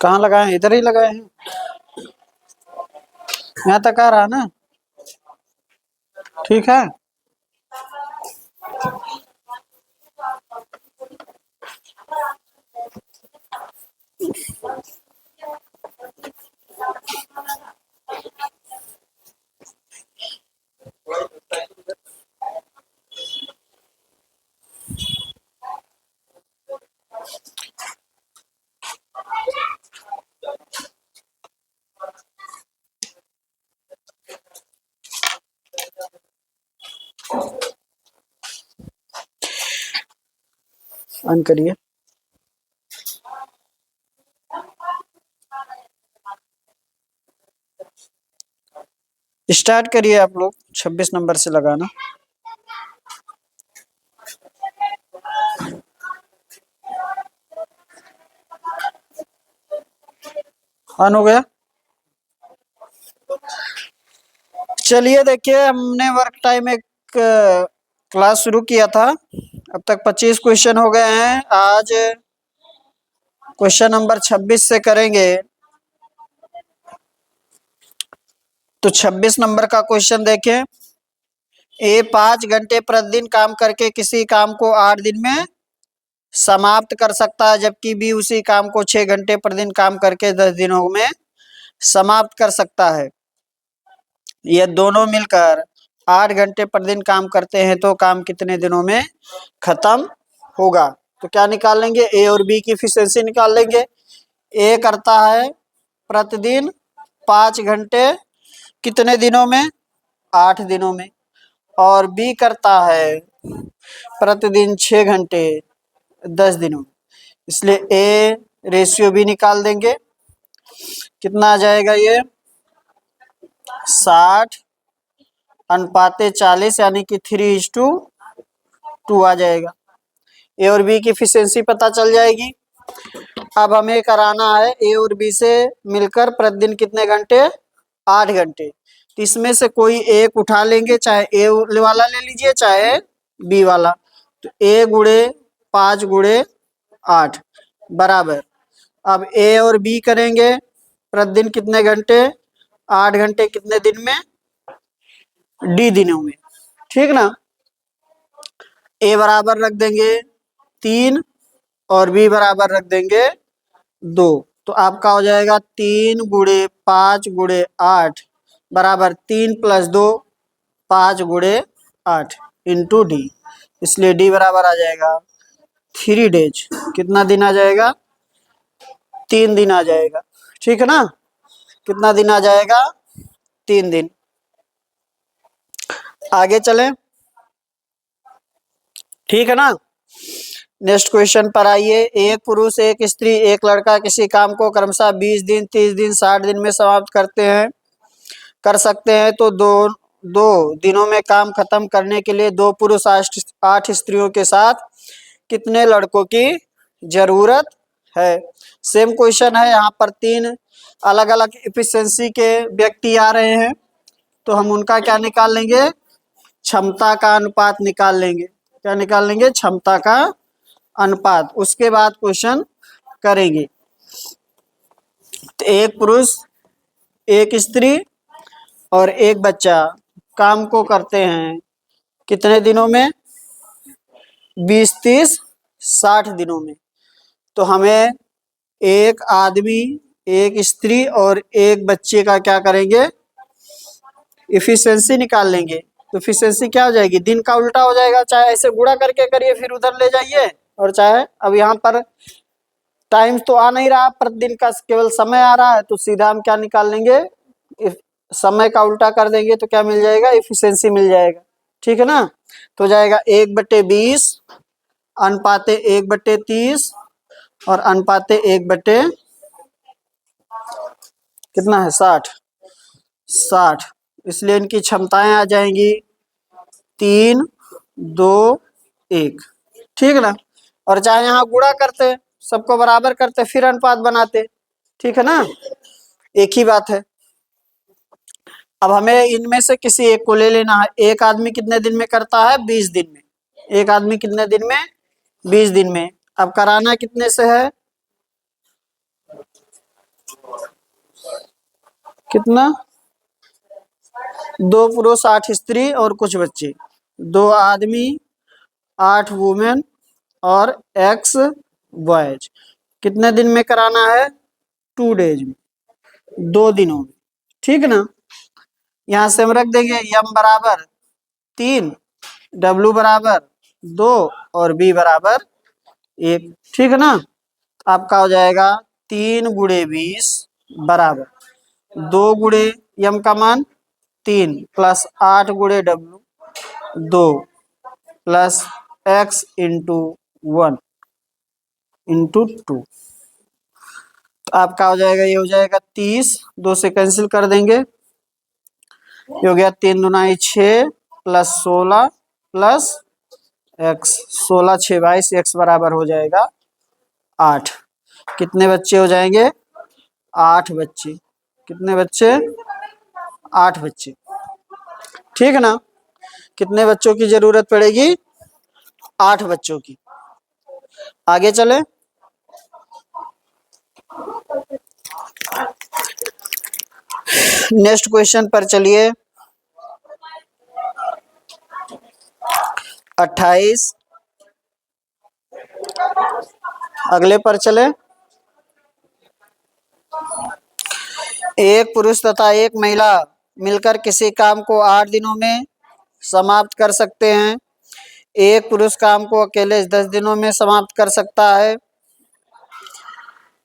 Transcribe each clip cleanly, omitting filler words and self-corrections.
कहाँ लगाए हैं? इधर ही लगाए हैं, यहाँ तक आ रहा ना। ठीक है, ऑन करिए। स्टार्ट करिए आप लोग 26 नंबर से लगाना। ऑन हो गया। चलिए देखिए, हमने वर्क टाइम एक क्लास शुरू किया था, अब तक 25 क्वेश्चन हो गए हैं। आज क्वेश्चन नंबर 26 से करेंगे। तो 26 नंबर का क्वेश्चन देखें। ए 5 घंटे प्रतिदिन काम करके किसी काम को 8 दिन में समाप्त कर सकता है, जबकि बी उसी काम को 6 घंटे प्रतिदिन काम करके 10 दिनों में समाप्त कर सकता है। ये दोनों मिलकर 8 घंटे प्रतिदिन काम करते हैं, तो काम कितने दिनों में खत्म होगा? तो क्या निकाल लेंगे? ए और बी की एफिशिएंसी निकाल लेंगे। ए करता है प्रतिदिन 5 घंटे कितने दिनों में? 8 दिनों में। और बी करता है प्रतिदिन 6 घंटे 10 दिनों में। इसलिए ए रेशियो भी निकाल देंगे। कितना आ जाएगा ये? 60:40 यानी कि 3:2 आ जाएगा। ए और बी की एफिशिएंसी पता चल जाएगी। अब हमें कराना है ए और बी से मिलकर प्रतिदिन कितने घंटे? 8 घंटे। तो इसमें से कोई एक उठा लेंगे, चाहे ए वाला ले लीजिए चाहे बी वाला। तो ए गुणे 5 गुणे 8 बराबर। अब ए और बी करेंगे प्रतिदिन कितने घंटे? 8 घंटे कितने दिन में? डी दिनों में। ठीक ना। ए बराबर रख देंगे 3 और बी बराबर रख देंगे 2। तो आपका हो जाएगा 3 गुणे 5 गुणे 8 बराबर 3 + 2 5 गुणे 8 इंटू डी। इसलिए डी बराबर आ जाएगा 3 डेज। कितना दिन आ जाएगा? 3 दिन आ जाएगा। ठीक है ना। कितना दिन आ जाएगा? 3 दिन। आगे चलें। ठीक है ना। नेक्स्ट क्वेश्चन पर आइए। एक पुरुष एक स्त्री एक लड़का किसी काम को क्रमशः 20 दिन 30 दिन 60 दिन में समाप्त कर सकते हैं, तो दो दिनों में काम खत्म करने के लिए 2 पुरुष 8 स्त्रियों के साथ कितने लड़कों की जरूरत है? सेम क्वेश्चन है। यहाँ पर 3 अलग अलग एफिशिएंसी के व्यक्ति आ रहे हैं, तो हम उनका क्या निकाल लेंगे? क्षमता का अनुपात निकाल लेंगे। क्या निकाल लेंगे? क्षमता का अनुपात। उसके बाद क्वेश्चन करेंगे। तो एक पुरुष एक स्त्री और एक बच्चा काम को करते हैं कितने दिनों में? 20 30 60 दिनों में। तो हमें एक आदमी एक स्त्री और एक बच्चे का क्या करेंगे? इफिशियंसी निकाल लेंगे। तो इफिशियंसी क्या हो जाएगी? दिन का उल्टा हो जाएगा। चाहे ऐसे गुणा करके करिए फिर उधर ले जाइए, और चाहे अब यहाँ पर टाइम तो आ नहीं रहा, प्रतिदिन का केवल समय आ रहा है, तो सीधा हम क्या निकाल लेंगे? समय का उल्टा कर देंगे तो क्या मिल जाएगा? इफिशियंसी मिल जाएगा। ठीक है ना। तो हो जाएगा 1/20 अनुपाते 1/30 और अनुपाते 1/ कितना है? 60। इसलिए इनकी क्षमताएं आ जाएंगी 3 2 1। ठीक ना। और चाहे यहाँ गुणा करते, सबको बराबर करते, फिर अनुपात बनाते। ठीक है ना। एक ही बात है। अब हमें इनमें से किसी एक को ले लेना है। एक आदमी कितने दिन में करता है? 20 दिन में। एक आदमी कितने दिन में? 20 दिन में। अब कराना कितने से है, कितना, 2 पुरुष 8 स्त्री और कुछ बच्चे, 2 आदमी 8 वुमेन और x बॉयज। कितने दिन में कराना है, 2 डेज में, 2 दिनों में। ठीक ना, यहां से हम रख देंगे m बराबर 3, w बराबर 2 और b बराबर 1। ठीक है ना, आपका हो जाएगा 3 गुणे 20 बराबर 2 गुणे m का मान 3 प्लस 8 गुणे w 2 plus x into 1 into 2। आपका हो जाएगा, ये हो जाएगा 30, 2 से कैंसिल कर देंगे, ये हो गया 3 दूना 6 प्लस 16 प्लस x, 16 6 22, x बराबर हो जाएगा 8। कितने बच्चे हो जाएंगे, 8 बच्चे। कितने बच्चे, 8 बच्चे। ठीक है ना, कितने बच्चों की जरूरत पड़ेगी, 8 बच्चों की। आगे चले, नेक्स्ट क्वेश्चन पर चलिए। 28, अगले पर चले। एक पुरुष तथा एक महिला मिलकर किसी काम को 8 दिनों में समाप्त कर सकते हैं। एक पुरुष काम को अकेले 10 दिनों में समाप्त कर सकता है,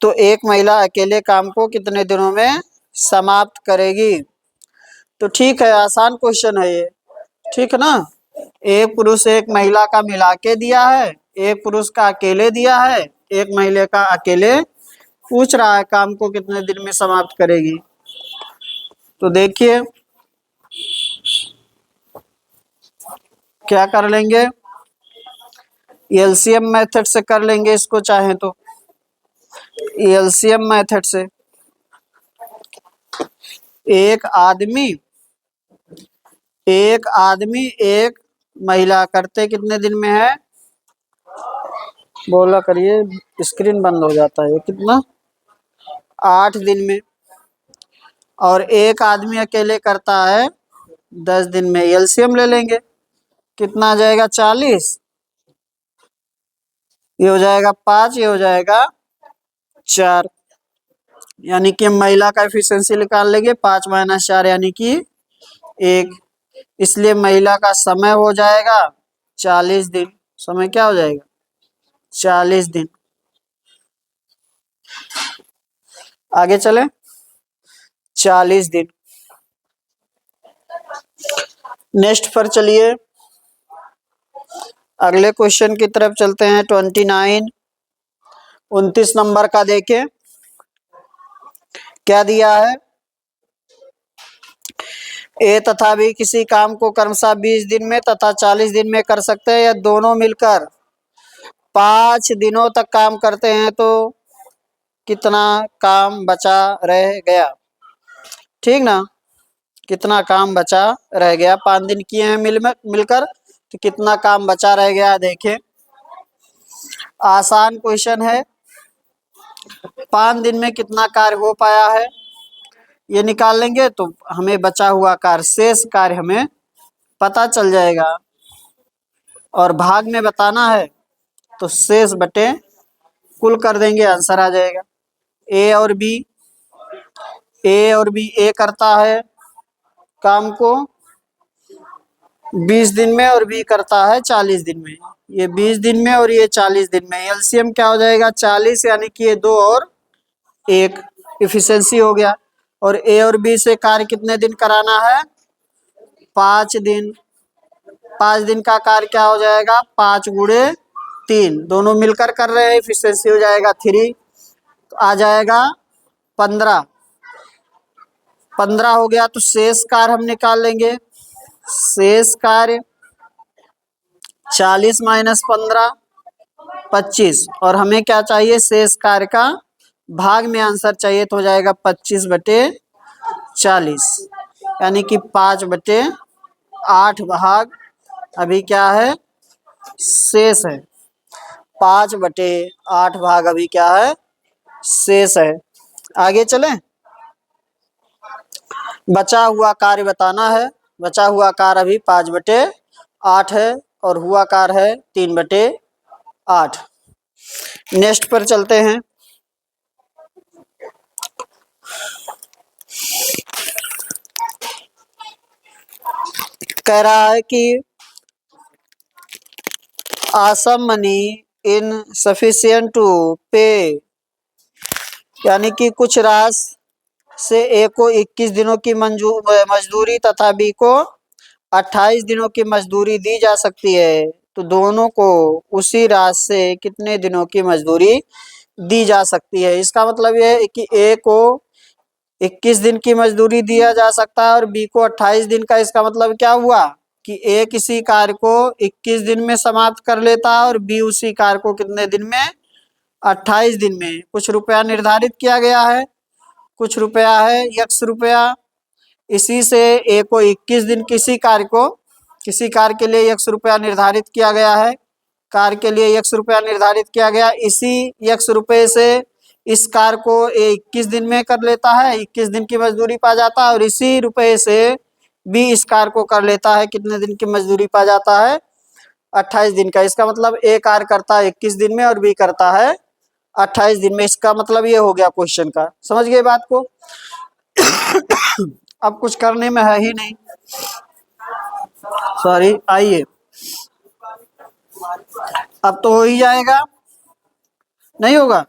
तो एक महिला अकेले काम को कितने दिनों में समाप्त करेगी। तो ठीक है, आसान क्वेश्चन है ये। ठीक है ना, एक पुरुष एक महिला का मिला के दिया है, एक पुरुष का अकेले दिया है, एक महिला का अकेले पूछ रहा है काम को कितने दिन में समाप्त करेगी। तो देखिए क्या कर लेंगे, एलसीएम मेथड से कर लेंगे इसको, चाहे तो एलसीएम मेथड से। एक आदमी एक महिला करते कितने दिन में है, बोला करिए, स्क्रीन बंद हो जाता है। कितना, 8 दिन में। और एक आदमी अकेले करता है 10 दिन में। एलसीएम ले लेंगे, कितना आ जाएगा, 40, ये हो जाएगा 5, ये हो जाएगा 4, यानी कि महिला का एफिशिएंसी निकाल लेंगे, 5 माइनस 4 यानी कि 1। इसलिए महिला का समय हो जाएगा 40 दिन। समय क्या हो जाएगा, 40 दिन। आगे चले, 40 दिन। नेक्स्ट पर चलिए, अगले क्वेश्चन की तरफ चलते हैं। 29, 29 नंबर का देखें क्या दिया है। ए तथा बी किसी काम को क्रमशः 20 दिन में तथा 40 दिन में कर सकते हैं, या दोनों मिलकर 5 दिनों तक काम करते हैं, तो कितना काम बचा रह गया। ठीक ना, कितना काम बचा रह गया, 5 दिन किए हैं मिलकर, तो कितना काम बचा रह गया। देखें, आसान क्वेश्चन है, 5 दिन में कितना कार्य हो पाया है ये निकाल लेंगे, तो हमें बचा हुआ कार्य, शेष कार्य हमें पता चल जाएगा। और भाग में बताना है तो शेष बटे कुल कर देंगे, आंसर आ जाएगा। ए और बी, ए करता है काम को 20 दिन में और बी करता है 40 दिन में। ये 20 दिन में और ये 40 दिन में। एलसीएम क्या हो जाएगा, 40, यानी कि ये 2 और 1, इफिशिएंसी हो गया। और ए और बी से कार्य कितने दिन कराना है, 5 दिन। 5 दिन का कार्य क्या हो जाएगा, 5 गुणे 3, दोनों मिलकर कर रहे हैं, इफिशिएंसी हो जाएगा 3, तो आ जाएगा 15। 15 हो गया, तो शेष कार्य हम निकाल लेंगे। शेष कार्य 40 माइनस 15 25, और हमें क्या चाहिए, शेष कार्य का भाग में आंसर चाहिए, तो हो जाएगा 25 बटे 40, यानी कि 5 बटे 8 भाग अभी क्या है, शेष है। 5/8 भाग अभी क्या है, शेष है। आगे चलें, बचा हुआ कार्य बताना है। बचा हुआ कार्य अभी 5/8 है और हुआ कार्य है 3/8। नेक्स्ट पर चलते हैं। कह रहा है कि आसम money insufficient to pay, यानी कि कुछ राशि से ए को 21 दिनों की मजदूरी तथा बी को 28 दिनों की मजदूरी दी जा सकती है, तो दोनों को उसी राशि से कितने दिनों की मजदूरी दी जा सकती है। इसका मतलब यह है कि ए को 21 दिन की मजदूरी दिया जा सकता है और बी को 28 दिन का। इसका मतलब क्या हुआ कि ए किसी कार्य को 21 दिन में समाप्त कर लेता है और बी उसी कार्य को कितने दिन में, 28 दिन में। कुछ रुपया निर्धारित किया गया है, कुछ रुपया है यक्स रुपया, इसी से ए को 21 दिन किसी कार्य के लिए यक्स रुपया निर्धारित किया गया है, कार्य के लिए यक्स रुपया निर्धारित किया गया। इसी यक्स रुपये से इस कार्य को ए 21 दिन में कर लेता है, 21 दिन की मजदूरी पा जाता है, और इसी रुपये से बी इस कार्य को कर लेता है, कितने दिन की मजदूरी पा जाता है, 28 दिन का। इसका मतलब ए कार्य करता है 21 दिन में और बी करता है 28 दिन में। इसका मतलब ये हो गया क्वेश्चन का। समझ गए बात को? अब कुछ करने में है ही नहीं, सॉरी। आइए, अब तो हो ही जाएगा, नहीं होगा?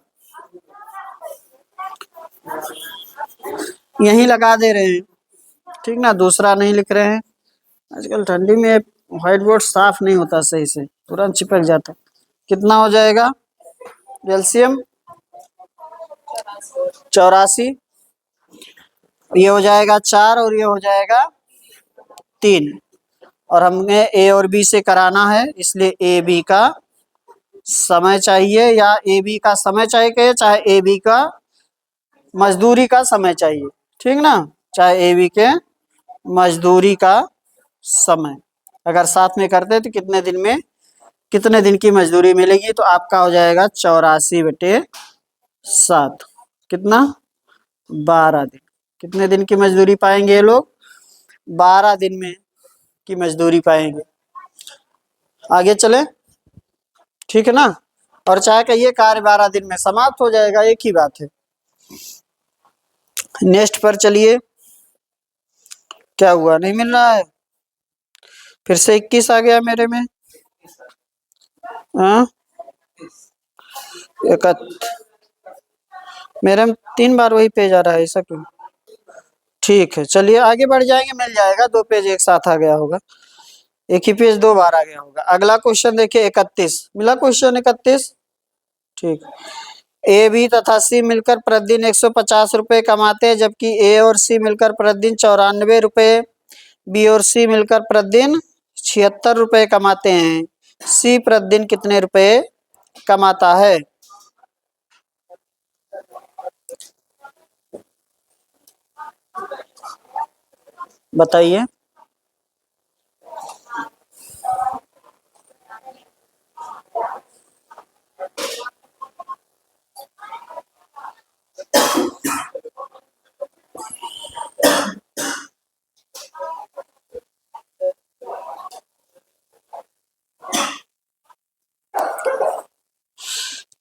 यहीं लगा दे रहे हैं, ठीक ना, दूसरा नहीं लिख रहे हैं। आजकल ठंडी में व्हाइट बोर्ड साफ नहीं होता सही से, तुरंत चिपक जाता। कितना हो जाएगा एलसीएम? 84, ये हो जाएगा 4 और ये हो जाएगा 3। और हमें ए और बी से कराना है, इसलिए ए बी का समय चाहिए, या ए बी का समय चाहिए, चाहे ए बी का मजदूरी का समय चाहिए, ठीक ना, चाहे ए बी के मजदूरी का समय अगर साथ में करते तो कितने दिन की मजदूरी मिलेगी, तो आपका हो जाएगा 84/7। कितना? 12 दिन। कितने दिन की मजदूरी पाएंगे ये लोग? 12 दिन में की मजदूरी पाएंगे। आगे चले, ठीक है ना। और चाहे कहिए कार्य 12 दिन में समाप्त हो जाएगा, एक ही बात है। नेक्स्ट पर चलिए, क्या हुआ, नहीं मिल रहा है? फिर से 21 आ गया मेरे में। हाँ, मेरे में 3 बार वही पेज आ रहा है, ऐसा क्यों? ठीक है, चलिए आगे बढ़ जाएंगे, मिल जाएगा। 2 पेज एक साथ आ गया होगा, एक ही पेज 2 बार आ गया होगा। अगला क्वेश्चन देखिए, 31 मिला, क्वेश्चन 31। ठीक, ए बी तथा सी मिलकर प्रतिदिन 150 रुपए कमाते हैं, जबकि ए और सी मिलकर प्रतिदिन 94 रुपए, बी और सी मिलकर प्रतिदिन 76 रुपए कमाते हैं। सी प्रतिदिन कितने रुपए कमाता है? बताइए।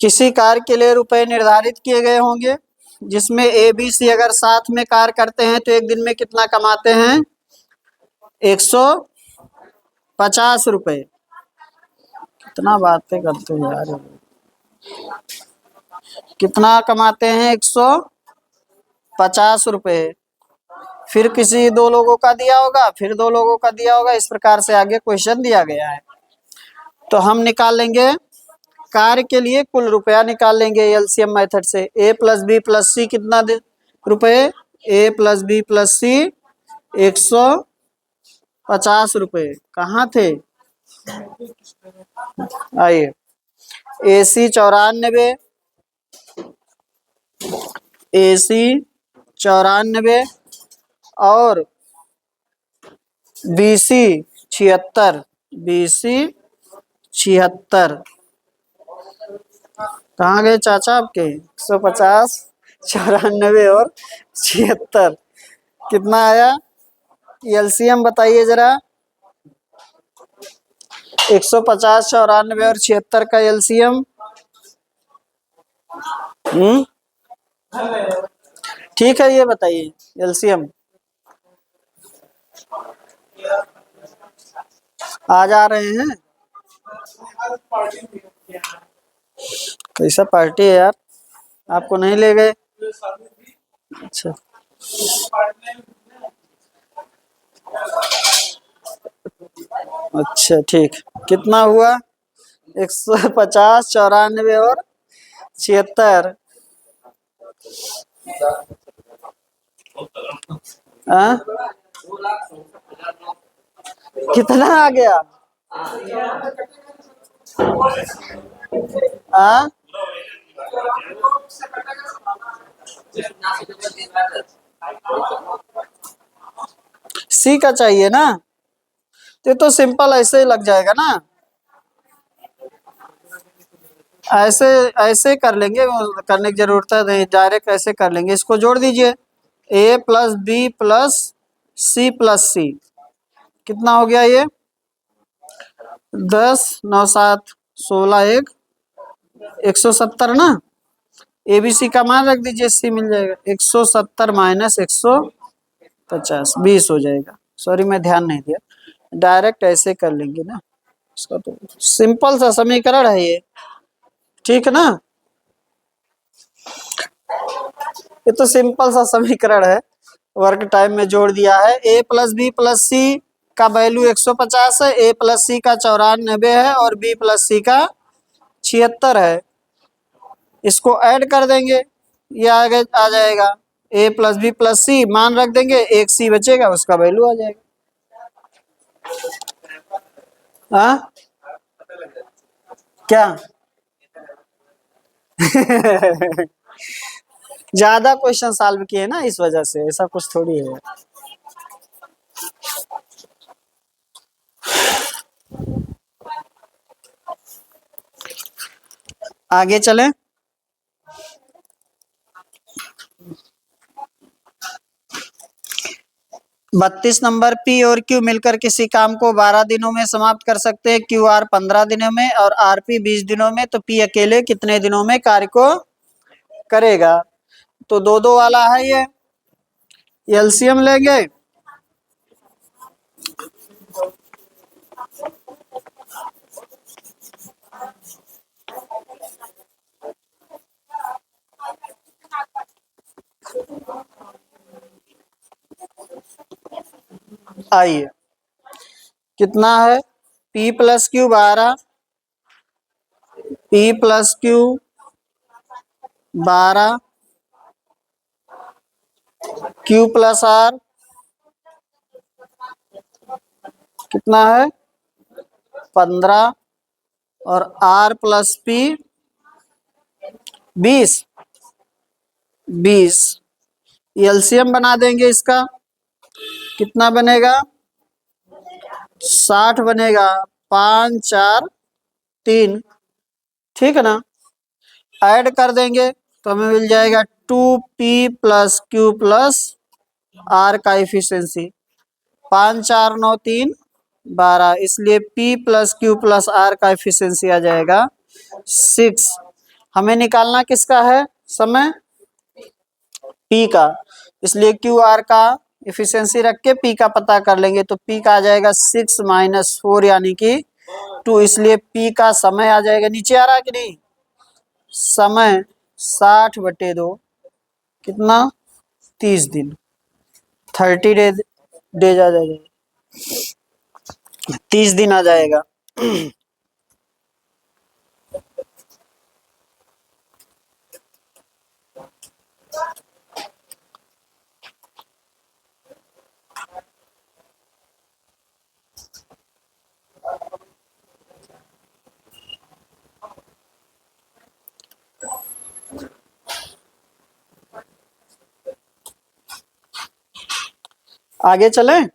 किसी कार्य के लिए रुपए निर्धारित किए गए होंगे, जिसमें ए बी सी अगर साथ में कार्य करते हैं तो एक दिन में कितना कमाते हैं? 150 रुपए। कितना बातें करते हैं यार, कितना कमाते हैं? 150 रुपए। फिर किसी 2 लोगों का दिया होगा, फिर 2 लोगों का दिया होगा, इस प्रकार से आगे क्वेश्चन दिया गया है। तो हम निकाल लेंगे कार्य के लिए कुल रुपया, निकाल लेंगे एलसीएम मेथड से। ए प्लस बी प्लस सी कितना रुपए? ए प्लस बी प्लस सी 150 रुपए। कहाँ थे? आइए, ए सी 94, ए सी 94 और बी सी 76, बी सी 76। कहाँ गए चाचा आपके? 150, 94 और 76 कितना आया? एलसीएम बताइए जरा। 150, 94 और 76 का एलसीएम। हम्म, ठीक है, ये बताइए एलसीएम। आज आ रहे हैं? कैसा पार्टी है यार, आपको नहीं ले गए? अच्छा, अच्छा ठीक। कितना हुआ? 150, 94 और 76। हाँ, कितना आ गया? हाँ, सी का चाहिए ना? तो सिंपल ऐसे ही लग जाएगा ना। ऐसे ऐसे कर लेंगे, वो करने की जरूरत है नहीं, डायरेक्ट ऐसे कर लेंगे। इसको जोड़ दीजिए, ए प्लस बी प्लस सी कितना हो गया ये? 10, 9, 7, 16, 170 ना। एबीसी का मान रख दीजिए, सी मिल जाएगा। 170 माइनस 150, 20 हो जाएगा। सॉरी, मैं ध्यान नहीं दिया, डायरेक्ट ऐसे कर लेंगे ना। इसका तो सिंपल सा समीकरण है ये, ठीक है ना। ये तो सिंपल सा समीकरण है, वर्क टाइम में जोड़ दिया है। ए प्लस बी प्लस सी का वैल्यू 150 है, ए प्लस सी का 94 है और बी प्लस सी का 76 है। इसको ऐड कर देंगे, ये आगे आ जाएगा। ए प्लस बी प्लस सी मान रख देंगे, एक सी बचेगा, उसका वैल्यू आ जाएगा। हाँ, क्या? ज्यादा क्वेश्चन सॉल्व किए ना, इस वजह से, ऐसा कुछ थोड़ी है। आगे चलें। 32 नंबर, पी और क्यू मिलकर किसी काम को 12 दिनों में समाप्त कर सकते हैं। क्यू आर 15 दिनों में और आर पी 20 दिनों में, तो पी अकेले कितने दिनों में कार्य को करेगा? तो दो दो वाला है ये, एलसीएम लेंगे। आइए, कितना है? P plus Q 12, P plus Q 12, Q plus R कितना है? 15 और आर प्लस पी 20, 20। एलसीएम बना देंगे इसका, कितना बनेगा? 60 बनेगा। 5, 4, 3, ठीक है ना। ऐड कर देंगे तो हमें मिल जाएगा 2p plus Q plus R का इफिशियंसी। 5, 4, 9, 3, 12, इसलिए p plus Q plus R का इफिशियंसी आ जाएगा 6। हमें निकालना किसका है समय? p का, इसलिए क्यू आर का इफिशियंसी रख के p का पता कर लेंगे। तो p का आ जाएगा 6 माइनस 4 यानी कि 2, इसलिए p का समय आ जाएगा, नीचे आ रहा है कि नहीं? समय 60/2 कितना? 30 दिन, 30 डेज आ जाएगा, 30 दिन आ जाएगा। आगे चलें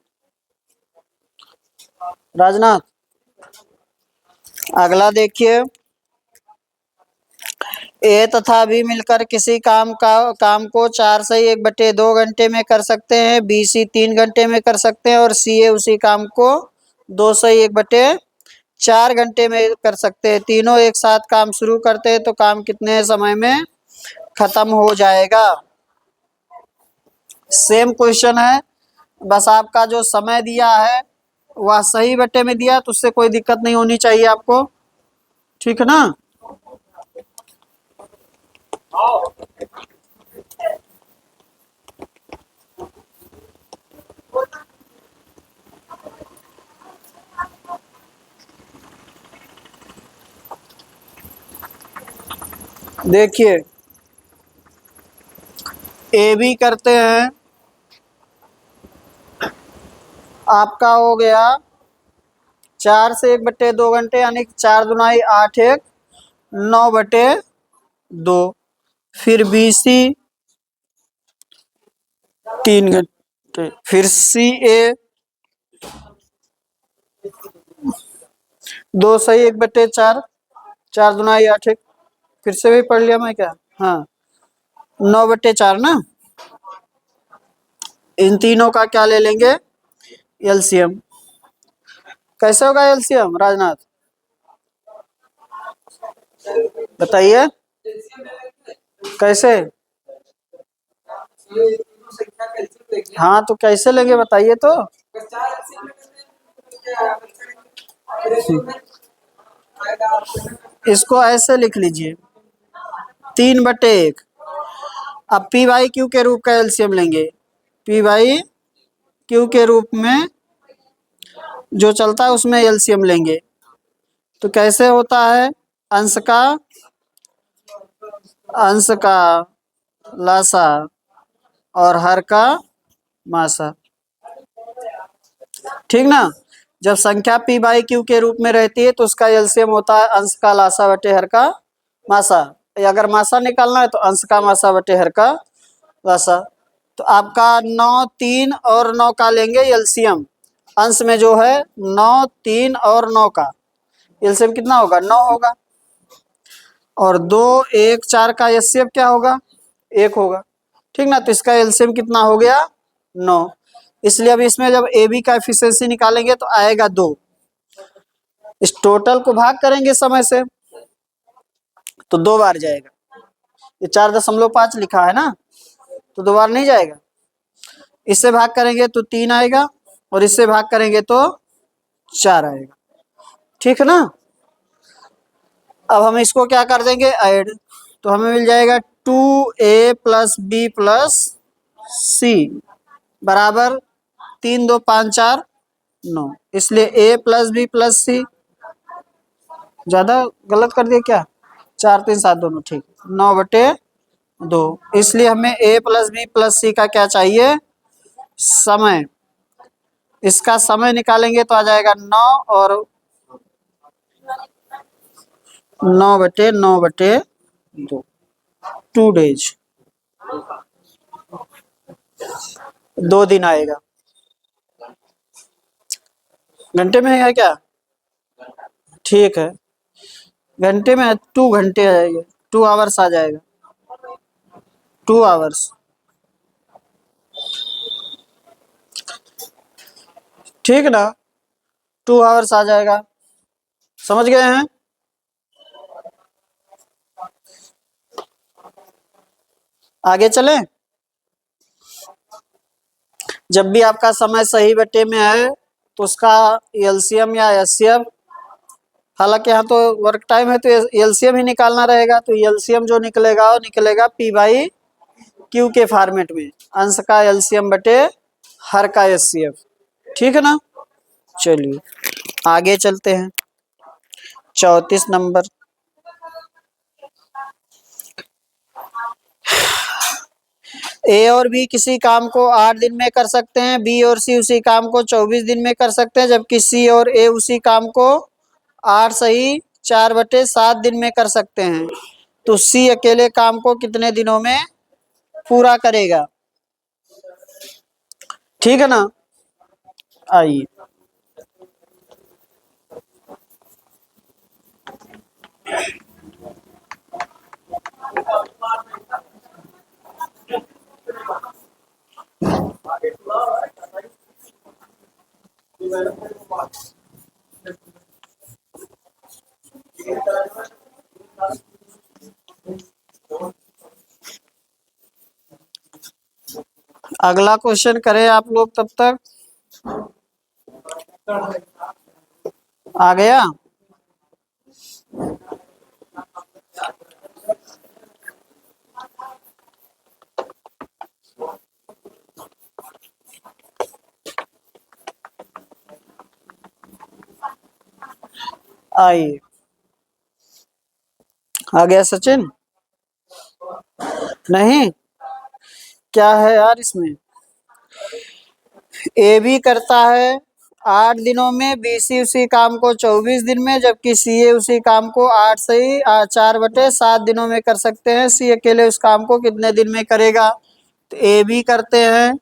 राजनाथ। अगला देखिए, ए तथा बी मिलकर किसी काम को 4/1/2 घंटे में कर सकते हैं, बी सी 3 घंटे में कर सकते हैं और सी ए उसी काम को 2/1/4 घंटे में कर सकते हैं। तीनों एक साथ काम शुरू करते हैं तो काम कितने समय में खत्म हो जाएगा। सेम क्वेश्चन है, बस आपका जो समय दिया है वह सही बटे में दिया तो उससे कोई दिक्कत नहीं होनी चाहिए आपको, ठीक है ना। देखिए ए बी करते हैं, आपका हो गया 4/1/2 घंटे यानी 4×2 = 8, 9/2। फिर बी सी 3 घंटे, फिर सी ए 2/1/4, 4×2 = 8। फिर से भी पढ़ लिया मैं क्या, हाँ 9/4 ना। इन तीनों का क्या ले लेंगे, एलसीएम। कैसे होगा एलसीएम राजनाथ, बताइए कैसे। हाँ तो कैसे लेंगे बताइए तो। इसको ऐसे लिख लीजिए 3/1। अब पी बाई क्यू के रूप का एलसीएम लेंगे, पी बाई क्यू के रूप में जो चलता है उसमें एलसीएम लेंगे। तो कैसे होता है, अंश का लासा और हर का मासा, ठीक ना। जब संख्या पी बाई क्यू के रूप में रहती है तो उसका एलसीएम होता है अंश का लासा बटे हर का मासा। अगर मासा निकालना है तो अंश का मासा बटे हर का लासा। तो आपका 9, 3 और 9 का लेंगे एलसीएम। अंश में जो है 9, 3 और 9 का एलसीएम कितना होगा, 9 होगा। और 2, 1, 4 का एचसीएफ क्या होगा, 1 होगा, ठीक ना। तो इसका एलसीएम कितना हो गया, 9। इसलिए अब इसमें जब ए बी का एफिशिएंसी निकालेंगे तो आएगा 2। इस टोटल को भाग करेंगे समय से तो 2 बार जाएगा। ये 4.5 लिखा है ना, तो 2 बार नहीं जाएगा। इससे भाग करेंगे तो 3 आएगा और इससे भाग करेंगे तो 4 आएगा, ठीक है ना। अब हम इसको क्या कर देंगे, ऐड। तो हमें मिल जाएगा 2a + b + c बराबर 3, 2, 5, 4, 9। इसलिए a + b + c, ज्यादा गलत कर दिया क्या, 4, 3, 7 दोनों ठीक, 9/2। इसलिए हमें a + b + c का क्या चाहिए, समय। इसका समय निकालेंगे तो आ जाएगा 9 और 9/9/2, 2 डेज, 2 दिन आएगा। घंटे में है क्या, ठीक है, घंटे में 2 घंटे आएगा, 2 आवर्स आ जाएगा, 2 आवर्स, ठीक ना। 2 आवर्स आ जाएगा, समझ गए हैं। आगे चलें। जब भी आपका समय सही बटे में है तो उसका एलसीएम या एचसीएफ, हालांकि यहाँ तो वर्क टाइम है तो एलसीएम ही निकालना रहेगा। तो एलसीएम जो निकलेगा वो निकलेगा पी बाई क्यू के फॉर्मेट में, अंश का एलसीएम बटे हर का एचसीएफ, ठीक है ना। चलिए आगे चलते हैं। 34 नंबर, ए और बी किसी काम को 8 दिन में कर सकते हैं, बी और सी उसी काम को 24 दिन में कर सकते हैं, जबकि सी और ए उसी काम को 8 सही 4/7 दिन में कर सकते हैं। तो सी अकेले काम को कितने दिनों में पूरा करेगा, ठीक है ना। आइए अगला क्वेश्चन करें आप लोग तब तक। आ गया? आइए, आ गया सचिन? नहीं, क्या है यार इसमें? ए बी करता है 8 दिनों में, बी सी उसी काम को 24 दिन में, जबकि सी ए उसी काम को 4/7 दिनों में कर सकते हैं। सी अकेले उस काम को कितने दिन में करेगा? तो ए बी करते हैं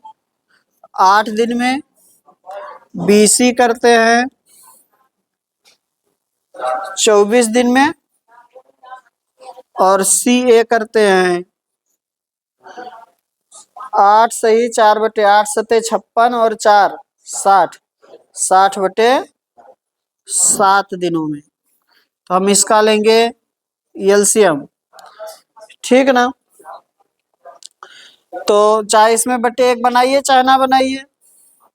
8 दिन में, बी सी करते हैं 24 दिन में, और सी ए करते हैं 8×4 = 8 × 7 = 56 और 4 60, 60/7 दिनों में। तो हम इसका लेंगे एलसीएम, ठीक ना? तो चाहे इसमें बटे 1 बनाइए चाहे ना बनाइए,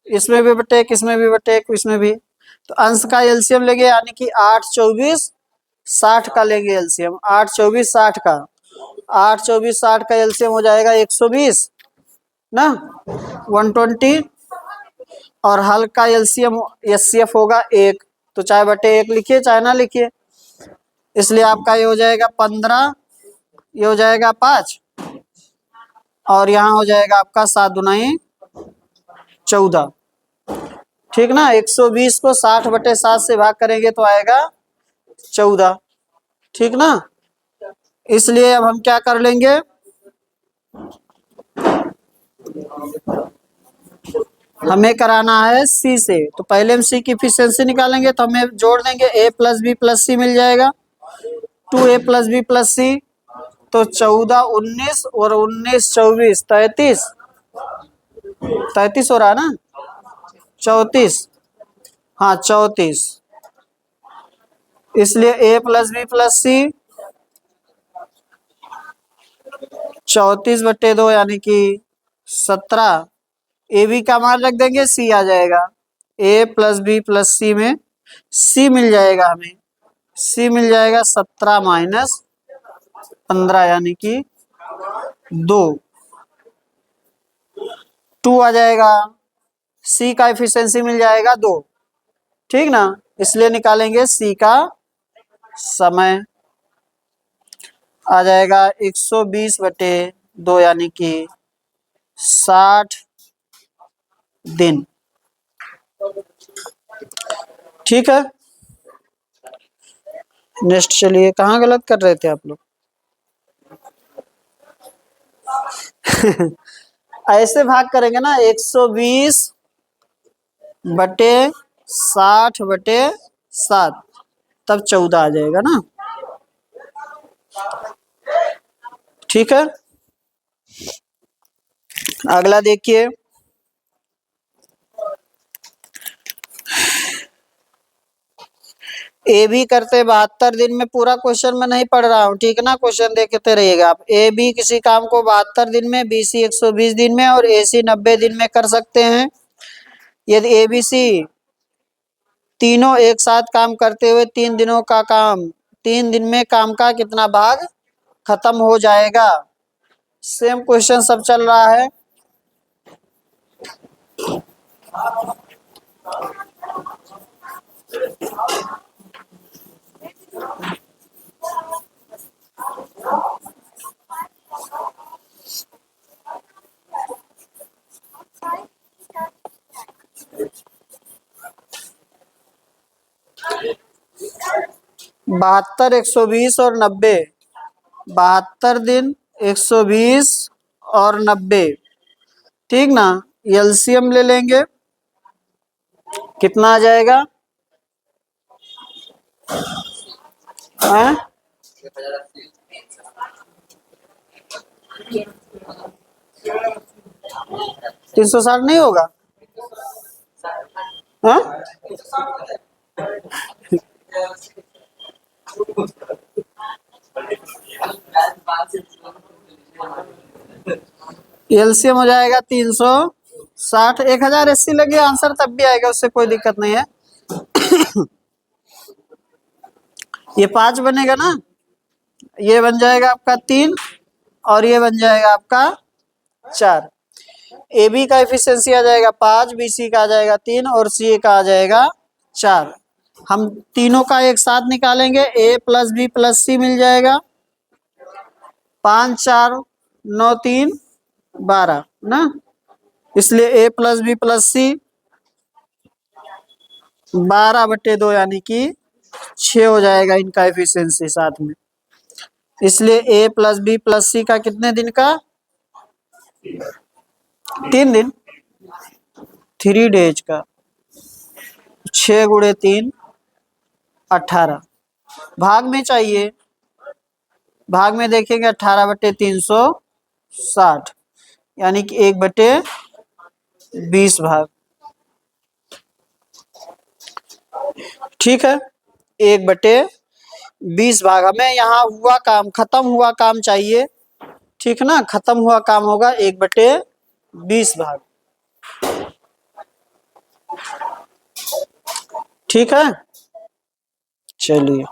इसमें भी बटे 1, इसमें भी बटे 1, इसमें भी। तो अंश का एलसीएम लेंगे, यानी कि 8 24 60 का लेंगे एलसीएम। 8 24 60 का, 8 24 60 का एलसीएम हो जाएगा 120 ना, 120। और हल का एलसीएम एचसीएफ होगा 1, तो चाहे बटे 1 लिखिए चाहे ना लिखिए। इसलिए आपका ये हो जाएगा 15, ये हो जाएगा 5, और यहाँ हो जाएगा आपका 7 दूनी 14, ठीक ना? 120 को 60/7 से भाग करेंगे तो आएगा 14, ठीक ना? इसलिए अब हम क्या कर लेंगे, हमें कराना है सी से, तो पहले हम सी की एफिशिएंसी निकालेंगे, तो हमें जोड़ देंगे a + b + c मिल जाएगा, 2a + b + c, तो 14 19 और 19 24 33, 33 हो रहा है ना, 34, हाँ 34। इसलिए a + b + c 34/2 यानी कि 17, ए बी का मान रख देंगे, सी आ जाएगा। a + b + c में सी मिल जाएगा हमें, सी मिल जाएगा 17 - 15 यानी कि 2, 2 आ जाएगा। सी का एफिशिएंसी मिल जाएगा 2, ठीक ना? इसलिए निकालेंगे सी का समय, आ जाएगा 120/2 यानी कि 60 दिन, ठीक है। नेक्स्ट चलिए, कहाँ गलत कर रहे थे आप लोग? ऐसे भाग करेंगे ना, 120/60/7, तब 14 आ जाएगा ना, ठीक है। अगला देखिए, ए बी करते 72 दिन में, पूरा क्वेश्चन में नहीं पढ़ रहा हूँ, ठीक ना? क्वेश्चन देखते रहिएगा आप। ए बी किसी काम को 72 दिन में, बी सी 120 दिन में और ए सी 90 दिन में कर सकते हैं। यदि ए बी सी तीनों एक साथ काम करते हुए 3 दिन में काम का कितना भाग खत्म हो जाएगा? सेम क्वेश्चन सब चल रहा है। बहत्तर 120 और 90, 72 दिन 120 और 90, ठीक ना? एलसीएम ले लेंगे, कितना आ जाएगा? 360 नहीं होगा? हाँ, एलसीएम हो जाएगा 360, 1080 लगे आंसर तब भी आएगा, उससे कोई दिक्कत नहीं है। ये 5 बनेगा ना, ये बन जाएगा आपका 3 और ये बन जाएगा आपका 4। ए बी का एफिशिएंसी आ जाएगा 5, बी सी का आ जाएगा 3 और सी ए का आ जाएगा 4। हम तीनों का एक साथ निकालेंगे, ए प्लस बी प्लस सी मिल जाएगा, 5 4 9 3 12 ना, इसलिए ए प्लस बी प्लस सी 12/2 यानी कि 6 हो जाएगा इनका एफिशिएंसी साथ में। इसलिए ए प्लस बी प्लस सी का कितने दिन का, 3 दिन, 3 डेज का। 6 गुणे 3 18, भाग में चाहिए, भाग में देखेंगे 18/360 यानी कि 1/20 भाग। ठीक है, 1/20 भाग। हमें यहाँ हुआ काम, खत्म हुआ काम चाहिए, ठीक ना, खत्म हुआ काम होगा 1/20 भाग। ठीक है, चलिए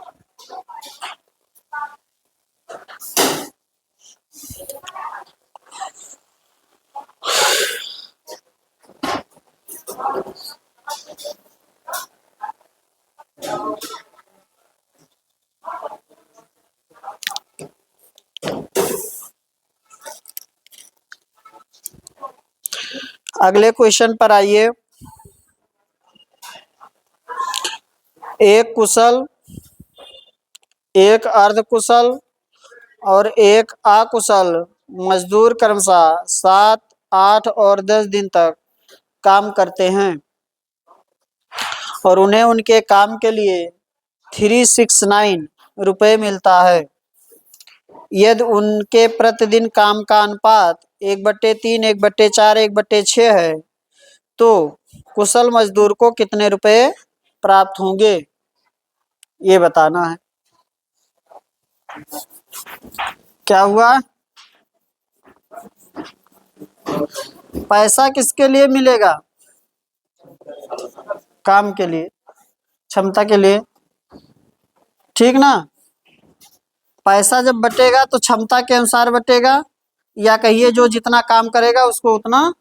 अगले क्वेश्चन पर आइए। एक कुशल, एक अर्धकुशल और एक अकुशल मजदूर क्रमशः 7 8 और 10 दिन तक काम करते हैं और उन्हें उनके काम के लिए 369 रुपये मिलता है। यदि उनके प्रतिदिन काम का अनुपात 1/3 1/4 1/6 है तो कुशल मजदूर को कितने रुपए प्राप्त होंगे, ये बताना है। क्या हुआ, पैसा किसके लिए मिलेगा, काम के लिए, क्षमता के लिए, ठीक ना। पैसा जब बटेगा तो क्षमता के अनुसार बटेगा, या कहिए जो जितना काम करेगा उसको उतना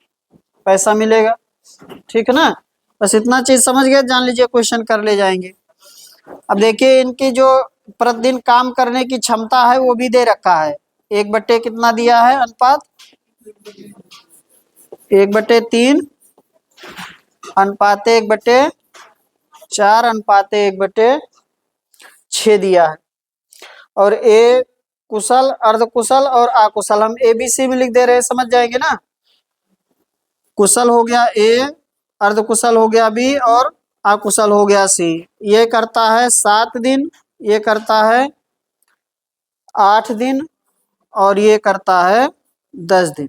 पैसा मिलेगा, ठीक ना। बस इतना चीज समझ गए, जान लीजिए, क्वेश्चन कर ले जाएंगे। अब देखिए इनकी जो प्रतिदिन काम करने की क्षमता है वो भी दे रखा है, 1/, कितना दिया है अनुपात, 1/3 अनुपात 1/4 अनुपात 1/6 दिया है। और ए कुशल, अर्धकुशल और अकुशल हम ABC में लिख दे रहे हैं, समझ जाएंगे ना। कुशल हो गया ए, अर्धकुशल हो गया बी और अकुशल हो गया सी। ये करता है 7 दिन, ये करता है 8 दिन और ये करता है 10 दिन।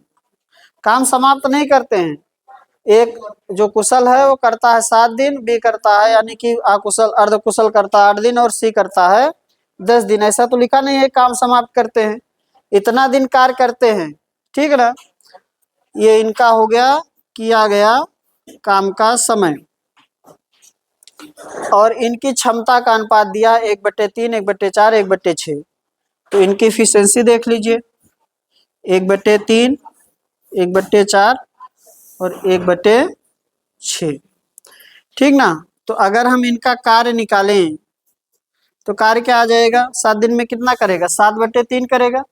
काम समाप्त नहीं करते हैं। एक जो कुशल है वो करता है 7 दिन, बी करता है यानी कि अकुशल अर्धकुशल करता है 8 दिन और सी करता है 10 दिन। ऐसा तो लिखा नहीं है काम समाप्त करते हैं, इतना दिन कार्य करते हैं, ठीक है ना। ये इनका हो गया, किया गया काम का समय। और इनकी क्षमता का अनुपात दिया 1/3 1/4 1/6। तो इनकी एफिशिएंसी देख लीजिए, 1/3 1/4 और 1/6, ठीक ना। तो अगर हम इनका कार्य निकालें तो कार्य क्या आ जाएगा, 7 दिन में कितना करेगा, 7/3 करेगा,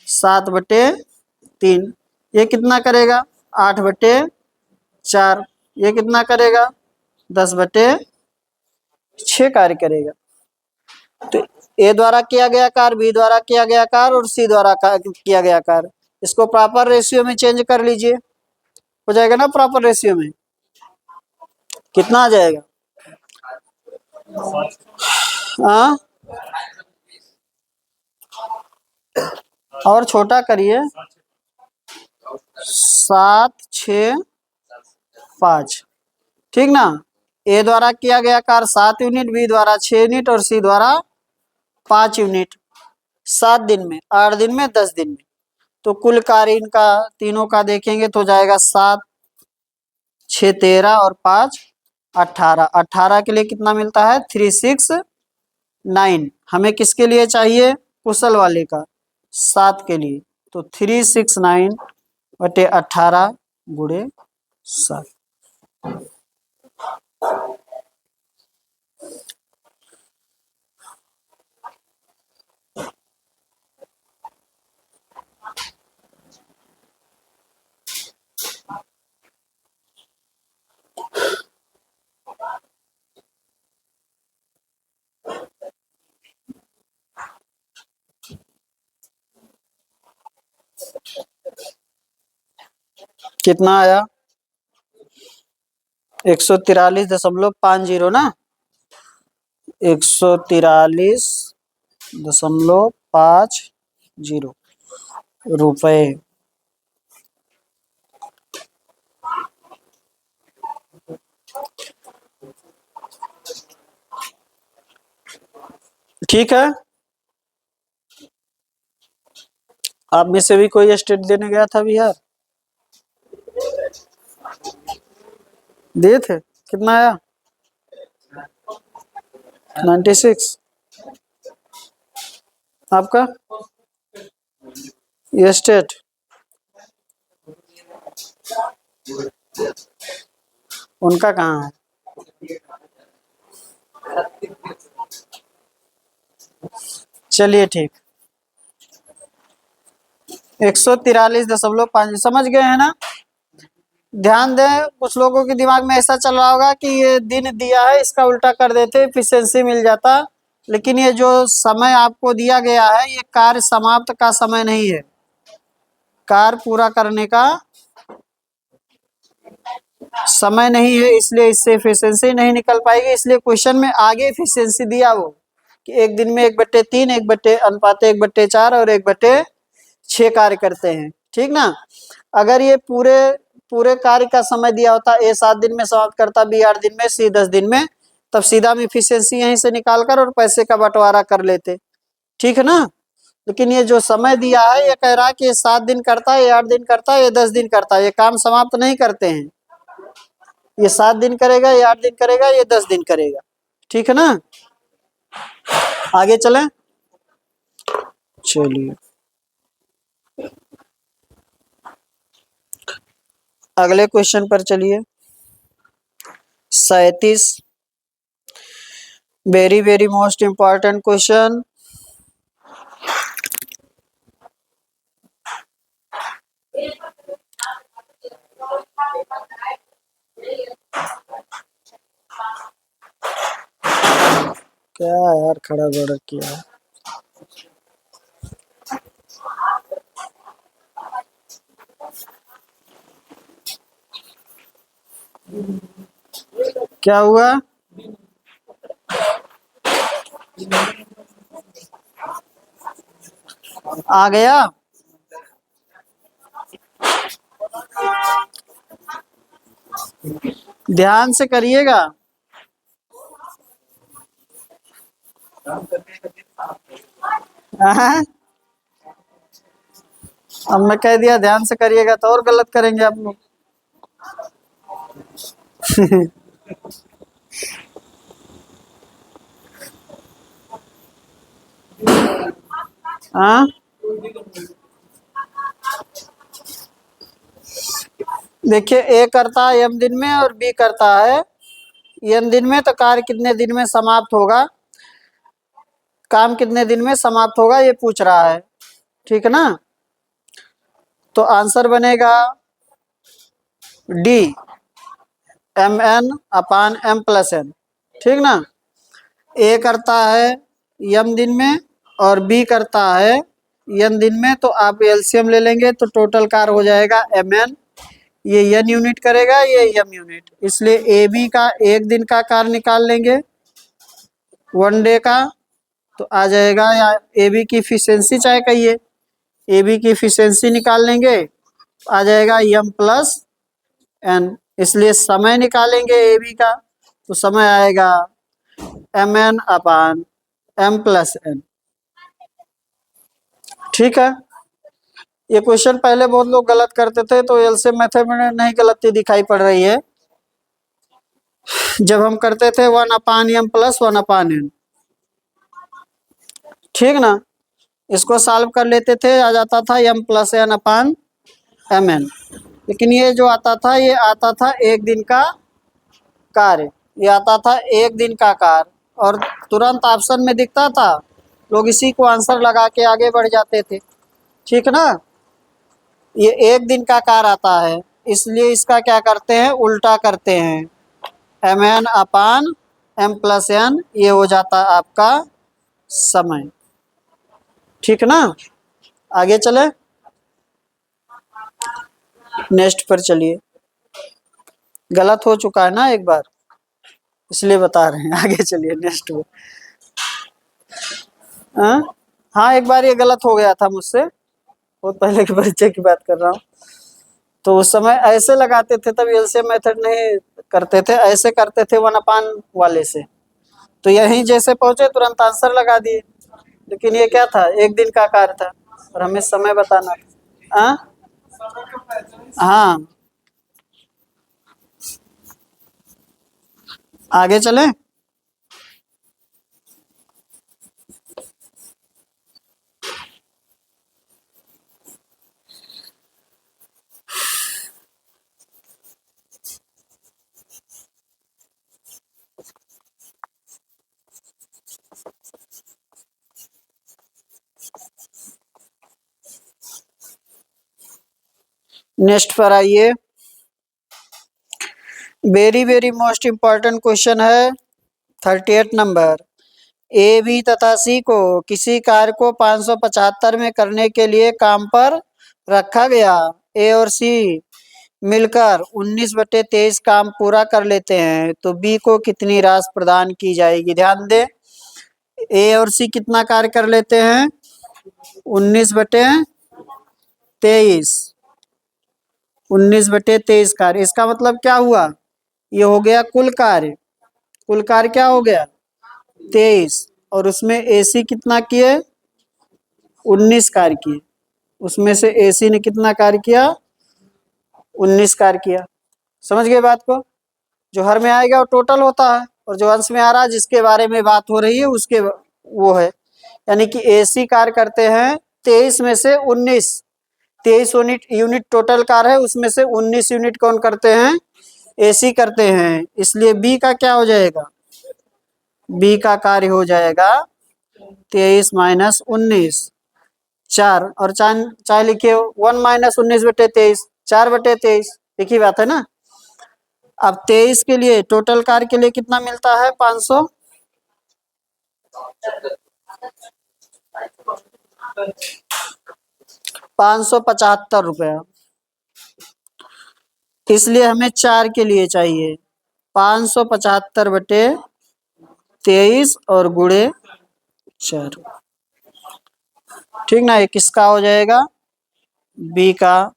7/3। ये कितना करेगा, 8/4। ये कितना करेगा, 10/6 कार्य करेगा। तो ए द्वारा किया गया कार्य, बी द्वारा किया गया कार्य और सी द्वारा किया गया कार्य, इसको प्रॉपर रेशियो में चेंज कर लीजिए, हो जाएगा ना प्रॉपर रेशियो में। कितना आ जाएगा, हाँ और छोटा करिए, 7 6 5, ठीक ना। ए द्वारा किया गया कार्य 7 यूनिट, बी द्वारा 6 यूनिट और सी द्वारा 5 यूनिट। 7 दिन में, 8 दिन में, 10 दिन में। तो कुल कार्य इनका तीनों का देखेंगे तो जाएगा 7, 6 13 और 5 18। 18 के लिए कितना मिलता है 369। हमें किसके लिए चाहिए कुशल वाले का 7 के लिए, तो 369/18 गुणे 7। कितना आया 143.50 ना, 143.50 रुपए। ठीक है, आप में से भी कोई स्टेट देने गया था बिहार, दिए थे, कितना आया 96। आपका ये स्टेट उनका कहाँ है? चलिए ठीक, 143.5 समझ गए हैं ना। ध्यान दें, कुछ लोगों के दिमाग में ऐसा चल रहा होगा कि ये दिन दिया है इसका उल्टा कर देते एफिशिएंसी मिल जाता, लेकिन ये जो समय आपको दिया गया है ये कार्य समाप्त का समय नहीं है, कार्य पूरा करने का समय नहीं है, इसलिए इससे एफिशिएंसी नहीं निकल पाएगी। इसलिए क्वेश्चन में आगे एफिशिएंसी दिया वो कि एक दिन में 1/3, 1/4 और 1/6 कार्य करते हैं, ठीक ना। अगर ये पूरे पूरे कार्य का समय दिया होता, ए 7 दिन में समाप्त करता, बी 8 दिन में, सी 10 दिन में, तब सीधा हम एफिशिएंसी यहीं से निकाल कर और पैसे का बंटवारा कर लेते, ठीक है ना। लेकिन ये जो समय दिया है ये कह रहा है कि ये 7 दिन करता है, ये 8 दिन करता है, ये 10 दिन करता है, ये काम समाप्त नहीं करते हैं। ये 7 दिन करेगा, ये 8 दिन करेगा, ये 10 दिन करेगा, ठीक है ना। आगे चलें, चलिए अगले क्वेश्चन पर चलिए। 37 very very most important question. क्या यार खड़ा बड़ा किया, क्या हुआ? आ गया? ध्यान से करिएगा। हाँ? अब मैं कह दिया ध्यान से करिएगा तो और गलत करेंगे आप लोग। हाँ, देखिए ए करता है m दिन में और b करता है n दिन में, तो कार्य कितने दिन में समाप्त होगा, काम कितने दिन में समाप्त होगा ये पूछ रहा है, ठीक है ना। तो आंसर बनेगा डी, mn/m+n, ठीक ना। ए करता है m दिन में और बी करता है n दिन में, तो आप एलसीएम ले लेंगे तो टोटल कार्य हो जाएगा mn, ये n यूनिट करेगा, ये m यूनिट, इसलिए ए बी का एक दिन का कार्य निकाल लेंगे 1 डे का, तो आ जाएगा, या ए बी की इफिशियंसी चाहे कहिए, ए बी की इफिशियंसी निकाल लेंगे, आ जाएगा m+n, इसलिए समय निकालेंगे ए बी का, तो समय आएगा mn/m+n, ठीक है। ये क्वेश्चन पहले बहुत लोग गलत करते थे, तो एलसीएम मेथड में नहीं गलती दिखाई पड़ रही है। जब हम करते थे 1/m प्लस 1/n, ठीक ना, इसको सॉल्व कर लेते थे, आ जाता था m प्लस n/mn। लेकिन ये जो आता था, ये आता था एक दिन का कार्य, ये आता था एक दिन का कार्य, और तुरंत ऑप्शन में दिखता था, लोग इसी को आंसर लगा के आगे बढ़ जाते थे, ठीक ना। ये एक दिन का कार्य आता है, इसलिए इसका क्या करते हैं, उल्टा करते हैं, mn/m प्लस n, ये हो जाता है आपका समय, ठीक ना। आगे चले, नेक्स्ट पर चलिए। गलत हो चुका है ना एक बार, इसलिए बता रहे हैं, आगे चलिए नेक्स्ट पर। हाँ, एक बार ये गलत हो गया था मुझसे, बहुत पहले के परिचय की बात कर रहा हूँ। तो उस समय ऐसे लगाते थे, तब एलसीएम मेथड नहीं करते थे, ऐसे करते थे 1/n वाले से, तो यहीं जैसे पहुंचे तुरंत आंसर लगा दिए। लेकिन ये क्या था, एक दिन का कार्य था और हमें समय बताना था। हाँ, आगे चले। नेक्स्ट पर आइए, very very most important question है 38 नंबर। ए, बी तथा सी को किसी कार्य को 575 में करने के लिए काम पर रखा गया। ए और सी मिलकर 19/23 काम पूरा कर लेते हैं, तो बी को कितनी राशि प्रदान की जाएगी। ध्यान दें, ए और सी कितना कार्य कर लेते हैं, 19/23, 19/23 कार्य। इसका मतलब क्या हुआ, ये हो गया कुल कार्य, कुल कार्य क्या हो गया 23, और उसमें एसी कितना किए, 19 कार्य किए, उसमें से एसी ने कितना कार्य किया, 19 कार्य किया। समझ गए बात को, जो हर में आएगा वो टोटल होता है, और जो अंश में आ रहा है जिसके बारे में बात हो रही है उसके वो है, यानी कि एसी कार्य करते हैं 23 में से 19, 23 यूनिट टोटल कार्य है, उसमें से 19 यूनिट कौन करते हैं, एसी करते हैं। इसलिए बी का क्या हो जाएगा, बी का कार्य हो जाएगा 23 माइनस 19, 4, और चाहे लिखिए 1 माइनस 19/23, 4/23, एक ही बात है ना। अब 23 के लिए टोटल कार्य के लिए कितना मिलता है, 500, 575 रुपया, इसलिए हमें 4 के लिए चाहिए 575/23 और गुणे 4, ठीक ना। ये किसका हो जाएगा, बी का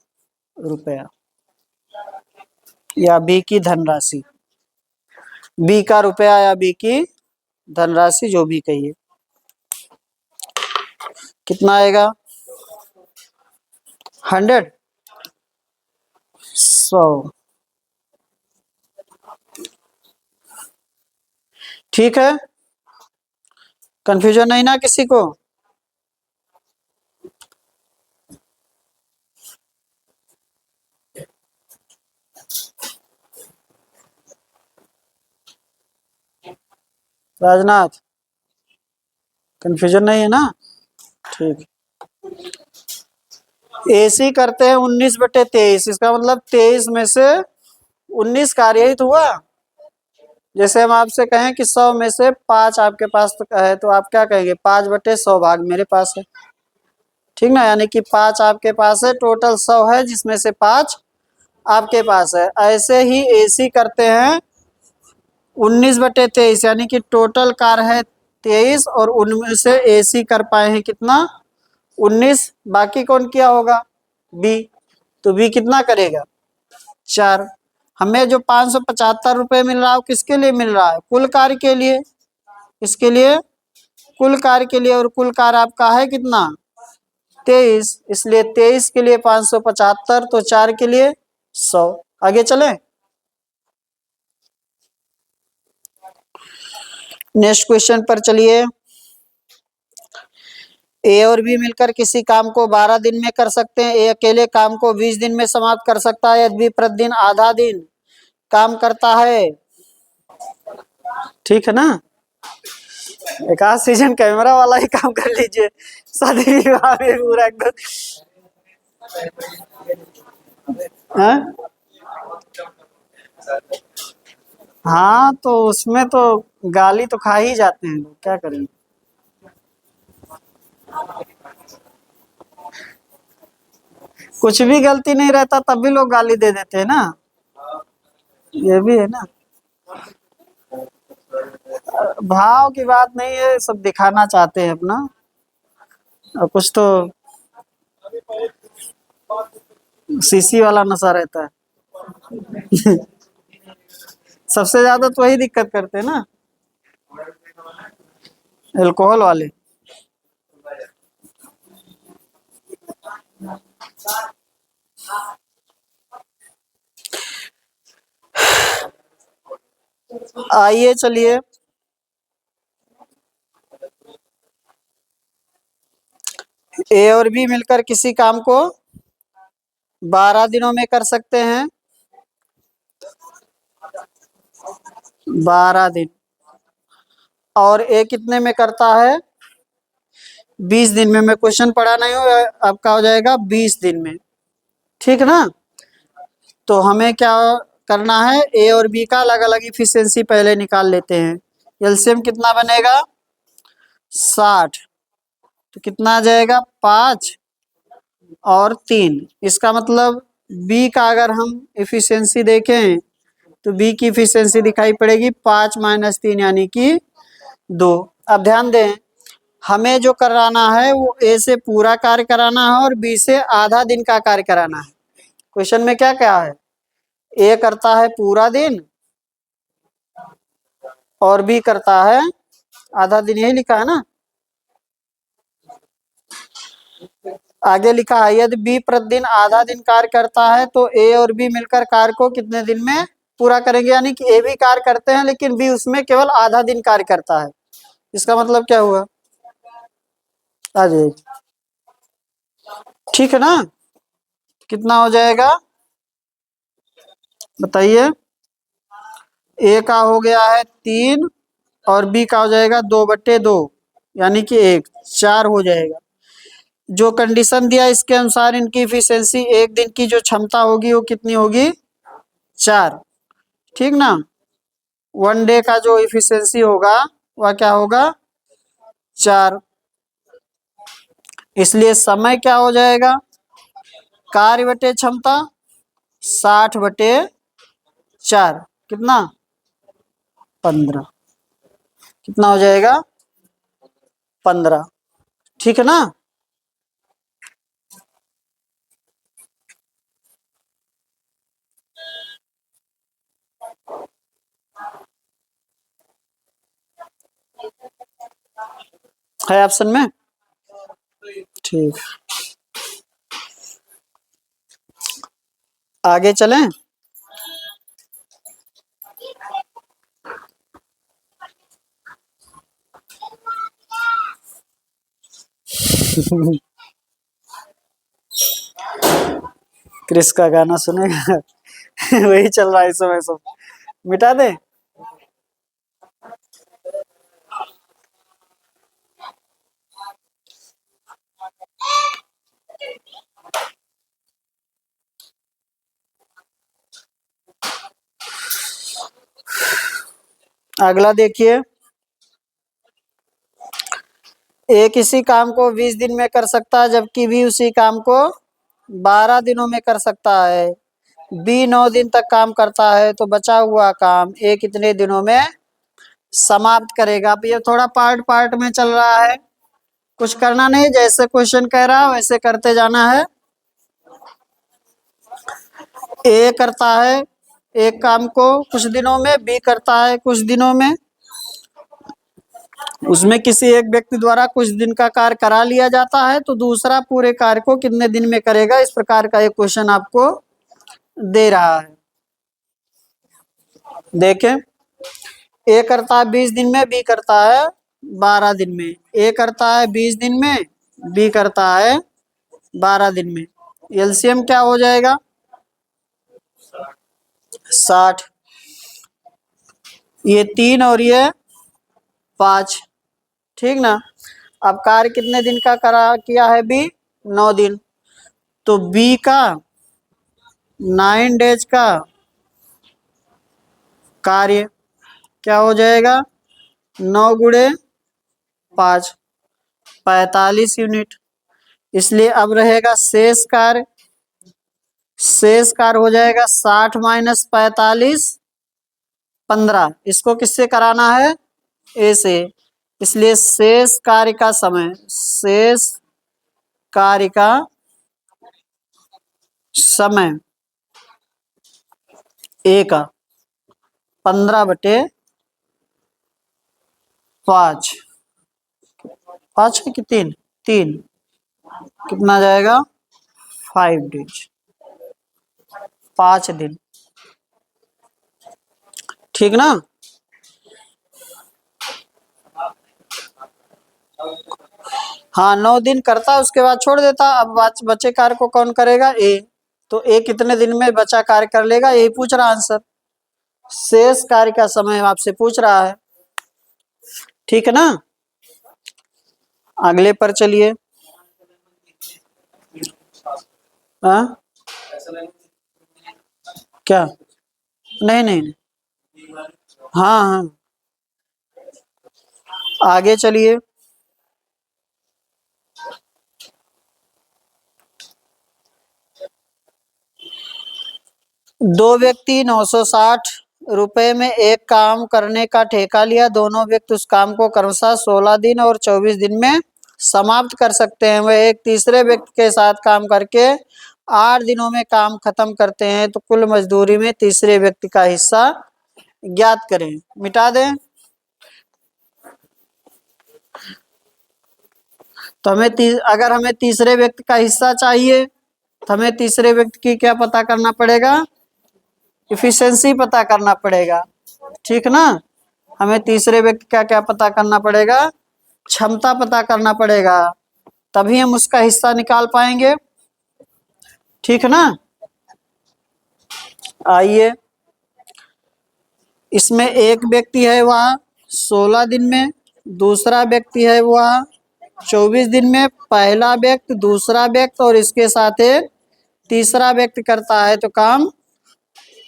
रुपया, या बी की धनराशि, बी का रुपया या बी की धनराशि, जो भी कहिए। कितना आएगा, 100, 100, ठीक है। कंफ्यूजन नहीं ना किसी को। राजनाथ, कंफ्यूजन नहीं है ना, ठीक। एसी करते हैं 19/23, इसका मतलब 23 में से 19 कार्य ही तो हुआ। जैसे हम आपसे कहें कि 100 में से 5 आपके पास है, तो आप क्या कहेंगे, 5/100 भाग मेरे पास है, ठीक ना। यानी कि 5 आपके पास है, टोटल 100 है, जिसमें से 5 आपके पास है। ऐसे ही एसी करते हैं 19/23, यानी कि टोटल कार है 23, और उनमें से एसी कर पाए हैं कितना, 19, बाकी कौन किया होगा, बी, तो बी कितना करेगा, 4। हमें जो 575 रुपये मिल रहा है, किसके लिए मिल रहा है, कुल कार्य के लिए, इसके लिए कुल कार्य के लिए, और कुल कार्य आपका है कितना, 23, इसलिए 23 के लिए 575, तो 4 के लिए 100। आगे चलें। नेक्स्ट क्वेश्चन पर चलिए। ए और बी मिलकर किसी काम को 12 दिन में कर सकते हैं। ए अकेले काम को 20 दिन में समाप्त कर सकता है यदि प्रतिदिन आधा दिन काम करता है। ठीक है ना। एक आध सीजन कैमरा वाला ही काम कर लीजिए, शादी विवाह में पूरा एकदम। हाँ हाँ, तो उसमें तो गाली तो खा ही जाते हैं लोग, क्या करेंगे। कुछ भी गलती नहीं रहता तब भी लोग गाली दे देते हैं ना, ये भी है ना। भाव की बात नहीं है, सब दिखाना चाहते हैं अपना, और कुछ तो सीसी वाला नशा रहता है। सबसे ज्यादा तो वही दिक्कत करते हैं ना, अल्कोहल वाले। आइए चलिए, ए और बी मिलकर किसी काम को 12 दिनों में कर सकते हैं। 12 दिन। और ए कितने में करता है? 20 दिन में। मैं क्वेश्चन पढ़ा नहीं हूँ, आपका हो जाएगा 20 दिन में। ठीक ना। तो हमें क्या करना है, ए और बी का अलग अलग इफिशियंसी पहले निकाल लेते हैं। एलसीएम कितना बनेगा? 60। तो कितना आ जाएगा? 5 और 3। इसका मतलब बी का अगर हम इफिशियंसी देखें तो बी की इफिशियंसी दिखाई पड़ेगी 5 माइनस 3 यानी कि 2। अब ध्यान दें, हमें जो कराना है वो ए से पूरा कार्य कराना है और बी से आधा दिन का कार्य कराना है। क्वेश्चन में क्या क्या है? ए करता है पूरा दिन और बी करता है आधा दिन, यही लिखा है ना। आगे लिखा है यदि बी प्रतिदिन आधा दिन कार्य करता है तो ए और बी मिलकर कार्य को कितने दिन में पूरा करेंगे। यानी कि ए भी कार्य करते हैं लेकिन बी उसमें केवल आधा दिन कार्य करता है। इसका मतलब क्या हुआ? आ जाइए। ठीक है ना। कितना हो जाएगा बताइए? ए का हो गया है 3 और बी का हो जाएगा 2/2, यानी कि 1, 4 हो जाएगा। जो कंडीशन दिया इसके अनुसार इनकी इफिशियंसी एक दिन की जो क्षमता होगी वो कितनी होगी? 4। ठीक ना। 1 डे का जो इफिशियंसी होगा वह क्या होगा? 4। इसलिए समय क्या हो जाएगा? कार्य बटे क्षमता 60/4, कितना? 15। कितना हो जाएगा? 15। ठीक है ना। है ऑप्शन में। ठीक, आगे चलें। क्रिस का गाना सुनेगा। वही चल रहा है इस समय, सब मिटा दे। अगला देखिए, ए किसी काम को 20 दिन में कर सकता है जबकि बी उसी काम को 12 दिनों में कर सकता है। बी 9 दिन तक काम करता है तो बचा हुआ काम ए कितने दिनों में समाप्त करेगा। अब ये थोड़ा पार्ट पार्ट में चल रहा है, कुछ करना नहीं, जैसे क्वेश्चन कह रहा है वैसे करते जाना है। ए करता है एक काम को कुछ दिनों में, बी करता है कुछ दिनों में, उसमें किसी एक व्यक्ति द्वारा कुछ दिन का कार्य करा लिया जाता है तो दूसरा पूरे कार्य को कितने दिन में करेगा, इस प्रकार का एक क्वेश्चन आपको दे रहा है। देखें, ए करता है 20 दिन में, बी करता है 12 दिन में। ए करता है 20 दिन में, बी करता है 12 दिन में। एलसीएम क्या हो जाएगा, 60। ये 3 और ये 5, ठीक ना। अब कार्य कितने दिन का करा किया है बी, 9 दिन। तो बी का 9 डेज का कार्य क्या हो जाएगा, 9 गुणे 5, 45 यूनिट। इसलिए अब रहेगा शेष कार्य, शेष कार्य हो जाएगा 60 माइनस 45, 15। इसको किससे कराना है, ए से। इसलिए शेष कार्य का समय, शेष कार्य का समय ए का 15/5, 5 है कि 3, 3 कितना जाएगा, 5 डेज, 5 दिन, ठीक ना। हाँ 9 दिन करता है, उसके बाद छोड़ देता। अब बचे कार्य को कौन करेगा, ए। तो ए कितने दिन में बचा कार्य कर लेगा, यही पूछ रहा आंसर। शेष कार्य का समय आपसे पूछ रहा है, ठीक है ना। अगले पर चलिए। हाँ क्या, नहीं नहीं, हाँ हाँ आगे चलिए। दो व्यक्ति 960 रुपए में एक काम करने का ठेका लिया। दोनों व्यक्ति उस काम को क्रमशः 16 दिन और 24 दिन में समाप्त कर सकते हैं। वह एक तीसरे व्यक्ति के साथ काम करके 8 दिनों में काम खत्म करते हैं, तो कुल मजदूरी में तीसरे व्यक्ति का हिस्सा ज्ञात करें। मिटा दें। तो अगर हमें तीसरे व्यक्ति का हिस्सा चाहिए तो हमें तीसरे व्यक्ति की क्या पता करना पड़ेगा, इफिशिएंसी पता करना पड़ेगा, ठीक ना। हमें तीसरे व्यक्ति का क्या पता करना पड़ेगा, क्षमता पता करना पड़ेगा, तभी हम उसका हिस्सा निकाल पाएंगे, ठीक ना। आइए, इसमें एक व्यक्ति है वह 16 दिन में, दूसरा व्यक्ति है वह 24 दिन में। पहला व्यक्ति, दूसरा व्यक्ति और इसके साथ एक तीसरा व्यक्ति करता है तो काम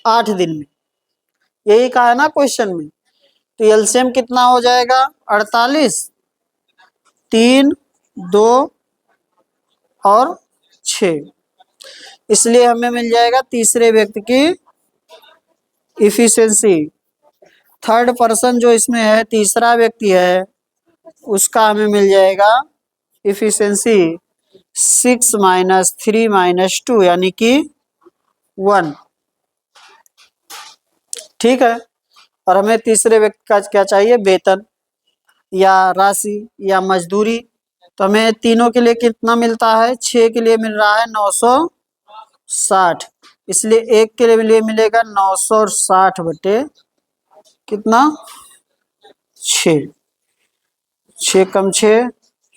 8 दिन में, यही कहा है ना क्वेश्चन में। तो एलसीएम कितना हो जाएगा, 48, 3, 2 और 6। इसलिए हमें मिल जाएगा तीसरे व्यक्ति की इफिशिएंसी। थर्ड पर्सन जो इसमें है, तीसरा व्यक्ति है, उसका हमें मिल जाएगा इफिशिएंसी 6 माइनस 3 माइनस 2 यानी कि 1, ठीक है। और हमें तीसरे व्यक्ति का क्या चाहिए, वेतन या राशि या मजदूरी। तो हमें तीनों के लिए कितना मिलता है, 6 के लिए मिल रहा है 960। इसलिए एक के लिए मिलेगा 960 बटे कितना, 6, 6 कम 6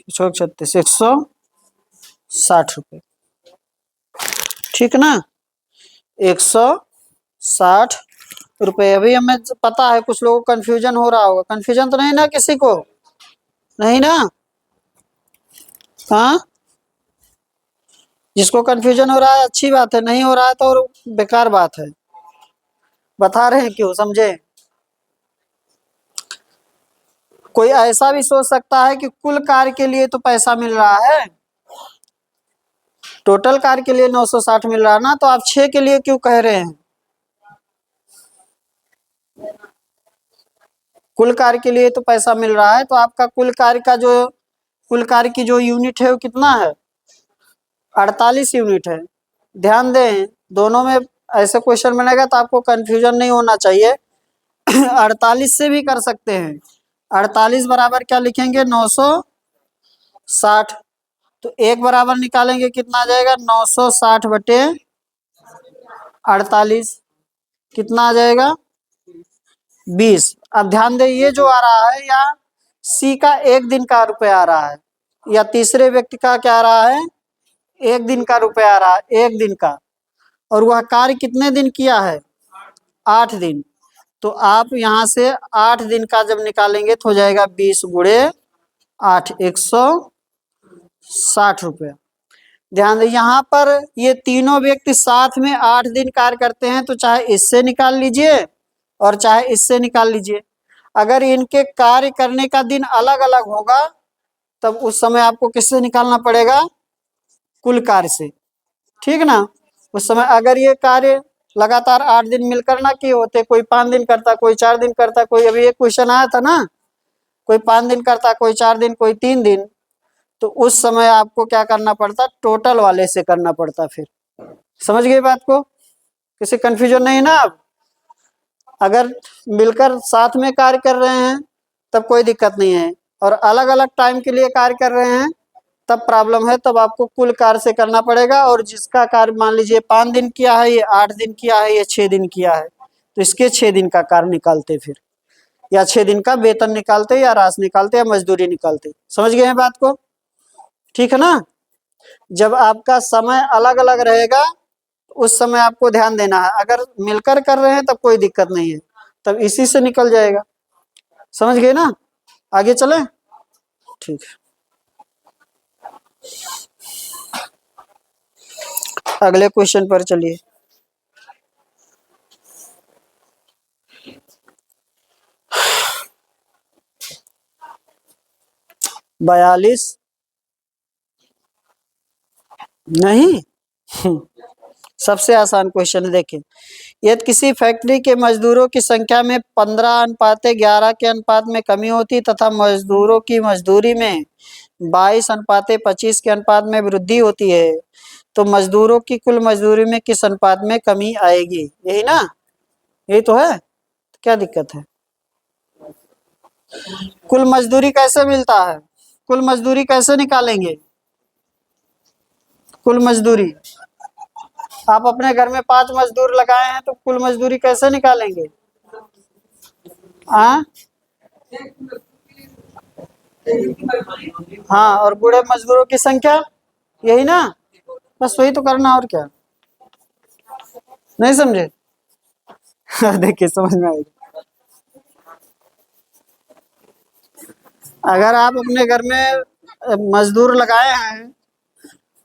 36, 160 रुपये, ठीक ना, 160 रुपये। अभी हमें पता है कुछ लोगों को कंफ्यूजन हो रहा होगा, कंफ्यूजन तो नहीं ना किसी को, नहीं ना। हाँ, जिसको कंफ्यूजन हो रहा है अच्छी बात है, नहीं हो रहा है तो और बेकार बात है। बता रहे हैं क्यों, समझे। कोई ऐसा भी सोच सकता है कि कुल कार्य के लिए तो पैसा मिल रहा है, टोटल कार्य के लिए 960 मिल रहा है ना, तो आप 6 के लिए क्यों कह रहे हैं। कुल कार्य के लिए तो पैसा मिल रहा है, तो आपका कुल कार्य का जो कुल कार्य की जो यूनिट है वो कितना है, 48 यूनिट है। ध्यान दें, दोनों में ऐसे क्वेश्चन बनेगा तो आपको कंफ्यूजन नहीं होना चाहिए। 48 से भी कर सकते हैं, 48 बराबर क्या लिखेंगे, 960। तो 1 बराबर निकालेंगे कितना आ जाएगा, 960 बटे 48 कितना आ जाएगा, 20। अब ध्यान दे, ये जो आ रहा है या सी का 1 दिन का रुपया आ रहा है, या तीसरे व्यक्ति का क्या आ रहा है, 1 दिन का रुपया आ रहा है, 1 दिन का। और वह कार्य कितने दिन किया है, 8 दिन। तो आप यहाँ से 8 दिन का जब निकालेंगे तो हो जाएगा 20 गुणे 8, 160 रुपया। ध्यान दें, यहाँ पर ये तीनों व्यक्ति साथ में 8 दिन कार्य करते हैं, तो चाहे इससे निकाल लीजिए और चाहे इससे निकाल लीजिए। अगर इनके कार्य करने का दिन अलग अलग होगा तब उस समय आपको किससे निकालना पड़ेगा, कुल कार्य से, ठीक ना। उस समय अगर ये कार्य लगातार 8 दिन मिलकर ना किए होते, कोई 5 दिन करता, कोई 4 दिन करता, कोई अभी एक क्वेश्चन आया था ना, कोई 5 दिन करता, कोई 4 दिन, कोई 3 दिन, तो उस समय आपको क्या करना पड़ता, टोटल वाले से करना पड़ता। फिर समझ गए बात को, किसी कंफ्यूजन नहीं ना। अब अगर मिलकर साथ में कार्य कर रहे हैं तब कोई दिक्कत नहीं है, और अलग अलग टाइम के लिए कार्य कर रहे हैं तब प्रॉब्लम है, तब आपको कुल कार्य से करना पड़ेगा। और जिसका कार्य मान लीजिए 5 दिन किया है, ये 8 दिन किया है, ये 6 दिन किया है, तो इसके 6 दिन का कार्य निकालते फिर, या 6 दिन का वेतन निकालते, या राशि निकालते, या मजदूरी निकालते। समझ गए हैं बात को, ठीक है ना। जब आपका समय अलग अलग रहेगा उस समय आपको ध्यान देना है, अगर मिलकर कर रहे हैं तब कोई दिक्कत नहीं है, तब इसी से निकल जाएगा। समझ गए ना, आगे चले, ठीक है। अगले क्वेश्चन पर चलिए। बयालीस नहीं सबसे आसान क्वेश्चन है, देखिए। यदि किसी फैक्ट्री के मजदूरों की संख्या में 15:11 के अनुपात में कमी होती तथा मजदूरों की मजदूरी में 22:25 के अनुपात में वृद्धि होती है, तो मजदूरों की कुल मजदूरी में किस अनुपात में कमी आएगी, यही ना, यही तो है, क्या दिक्कत है। कुल मजदूरी कैसे मिलता है, कुल मजदूरी कैसे निकालेंगे, कुल मजदूरी आप अपने घर में 5 मजदूर लगाए हैं तो कुल मजदूरी कैसे निकालेंगे, हाँ हाँ, और बूढ़े मजदूरों की संख्या, यही ना, बस वही तो करना, और क्या, नहीं समझे देखिए समझ में आएगा। अगर आप अपने घर में मजदूर लगाए हैं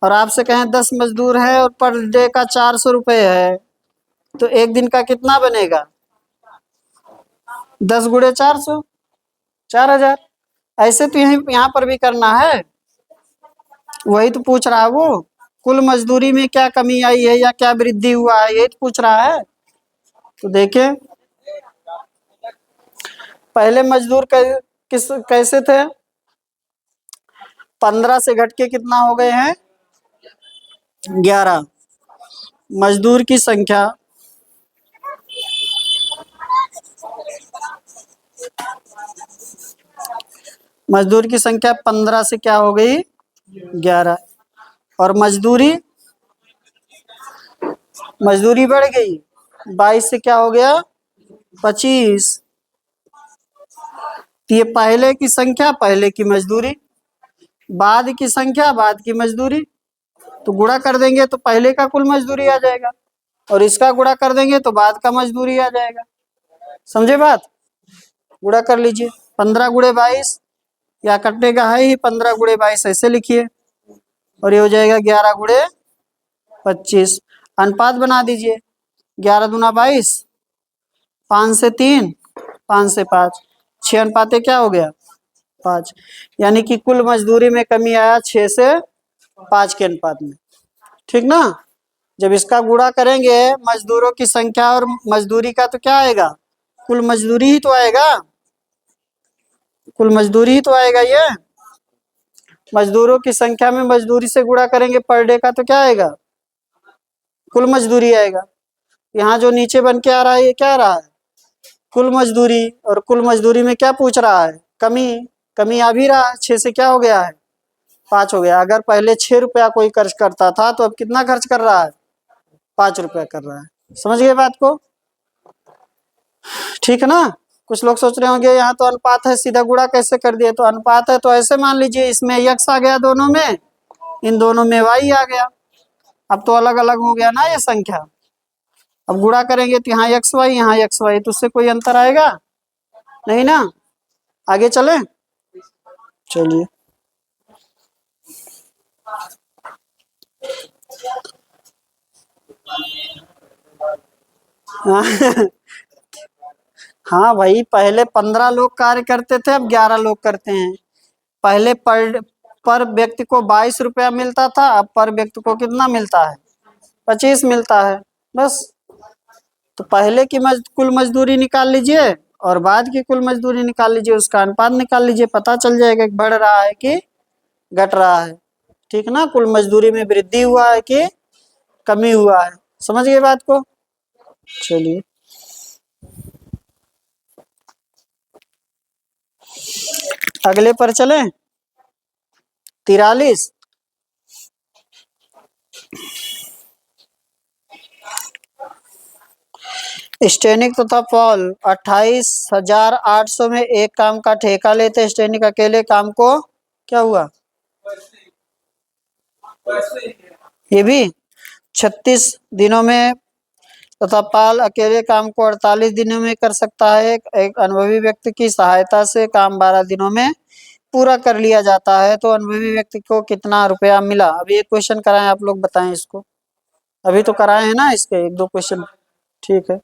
और आपसे कहें 10 मजदूर है और पर डे का 400 रुपये है, तो 1 दिन का कितना बनेगा, 10 गुणे 400, 4000। ऐसे तो यहाँ पर भी करना है, वही तो पूछ रहा है वो, कुल मजदूरी में क्या कमी आई है या क्या वृद्धि हुआ है, यही तो पूछ रहा है। तो देखिए, पहले मजदूर कैसे थे, 15 से घट के कितना हो गए हैं, 11। मजदूर की संख्या मजदूर की संख्या 15 से क्या हो गई, 11, और मजदूरी मजदूरी बढ़ गई, 22 से क्या हो गया, 25। तो ये पहले की संख्या पहले की मजदूरी, बाद की संख्या बाद की मजदूरी, तो गुणा कर देंगे तो पहले का कुल मजदूरी आ जाएगा, और इसका गुणा कर देंगे तो बाद का मजदूरी आ जाएगा। समझे बात, गुणा कर लीजिए, 15 गुणे 22, या कटने का है ही, 15 गुणे 22 ऐसे लिखिए, और ये हो जाएगा 11 गुणे 25। अनुपात बना दीजिए, 11 दूना 22, 5 से 3, 5 से 5, 6 अनुपाते क्या हो गया, 5। यानी कि कुल मजदूरी में कमी आया 6 से 5 के अनुपात में, ठीक ना। जब इसका गुणा करेंगे मजदूरों की संख्या और मजदूरी का, तो क्या आएगा, कुल मजदूरी ही तो आएगा, कुल मजदूरी ही तो आएगा। ये मजदूरों की संख्या में मजदूरी से गुणा करेंगे पर डे का, तो क्या आएगा, कुल मजदूरी आएगा। यहाँ जो नीचे बन के आ रहा है ये क्या आ रहा है, कुल मजदूरी, और कुल मजदूरी में क्या पूछ रहा है, कमी कमी आ भी रहा है, 6 से क्या हो गया है 5 हो गया। अगर पहले 6 रुपया कोई खर्च करता था तो अब कितना खर्च कर रहा है 5 रुपया कर रहा है। समझ गए बात को, ठीक है ना। कुछ लोग सोच रहे होंगे यहाँ तो अनुपात है सीधा गुणा कैसे कर दिए, तो अनुपात है तो ऐसे मान लीजिए इसमें x आ गया दोनों में, इन दोनों में y आ गया। अब तो अलग अलग हो गया ना ये संख्या, अब गुणा करेंगे तो यहाँ एक्स वाई यहाँ एक्स वाई, तो उससे कोई अंतर आएगा नहीं ना। आगे चले, चलिए हाँ हाँ भाई, पहले 15 लोग कार्य करते थे, अब 11 लोग करते हैं। पहले पर व्यक्ति को 22 रुपया मिलता था, अब पर व्यक्ति को कितना मिलता है 25 मिलता है बस। तो पहले की कुल मजदूरी निकाल लीजिए और बाद की कुल मजदूरी निकाल लीजिए, उसका अनुपात निकाल लीजिए, पता चल जाएगा कि बढ़ रहा है कि घट रहा है। ठीक ना, कुल मजदूरी में वृद्धि हुआ है कि कमी हुआ है। समझ गए बात को, चलिए अगले पर चले। 43 स्टेनिक तथा पॉल 28,800 में एक काम का ठेका लेते। स्टेनिक अकेले काम को क्या हुआ, ये भी 36 दिनों में तथा पाल अकेले काम को 48 दिनों में कर सकता है। एक अनुभवी व्यक्ति की सहायता से काम 12 दिनों में पूरा कर लिया जाता है। तो अनुभवी व्यक्ति को कितना रुपया मिला। अभी एक क्वेश्चन कराएं, आप लोग बताएं इसको, अभी तो कराए हैं ना इसके 1-2 क्वेश्चन, ठीक है।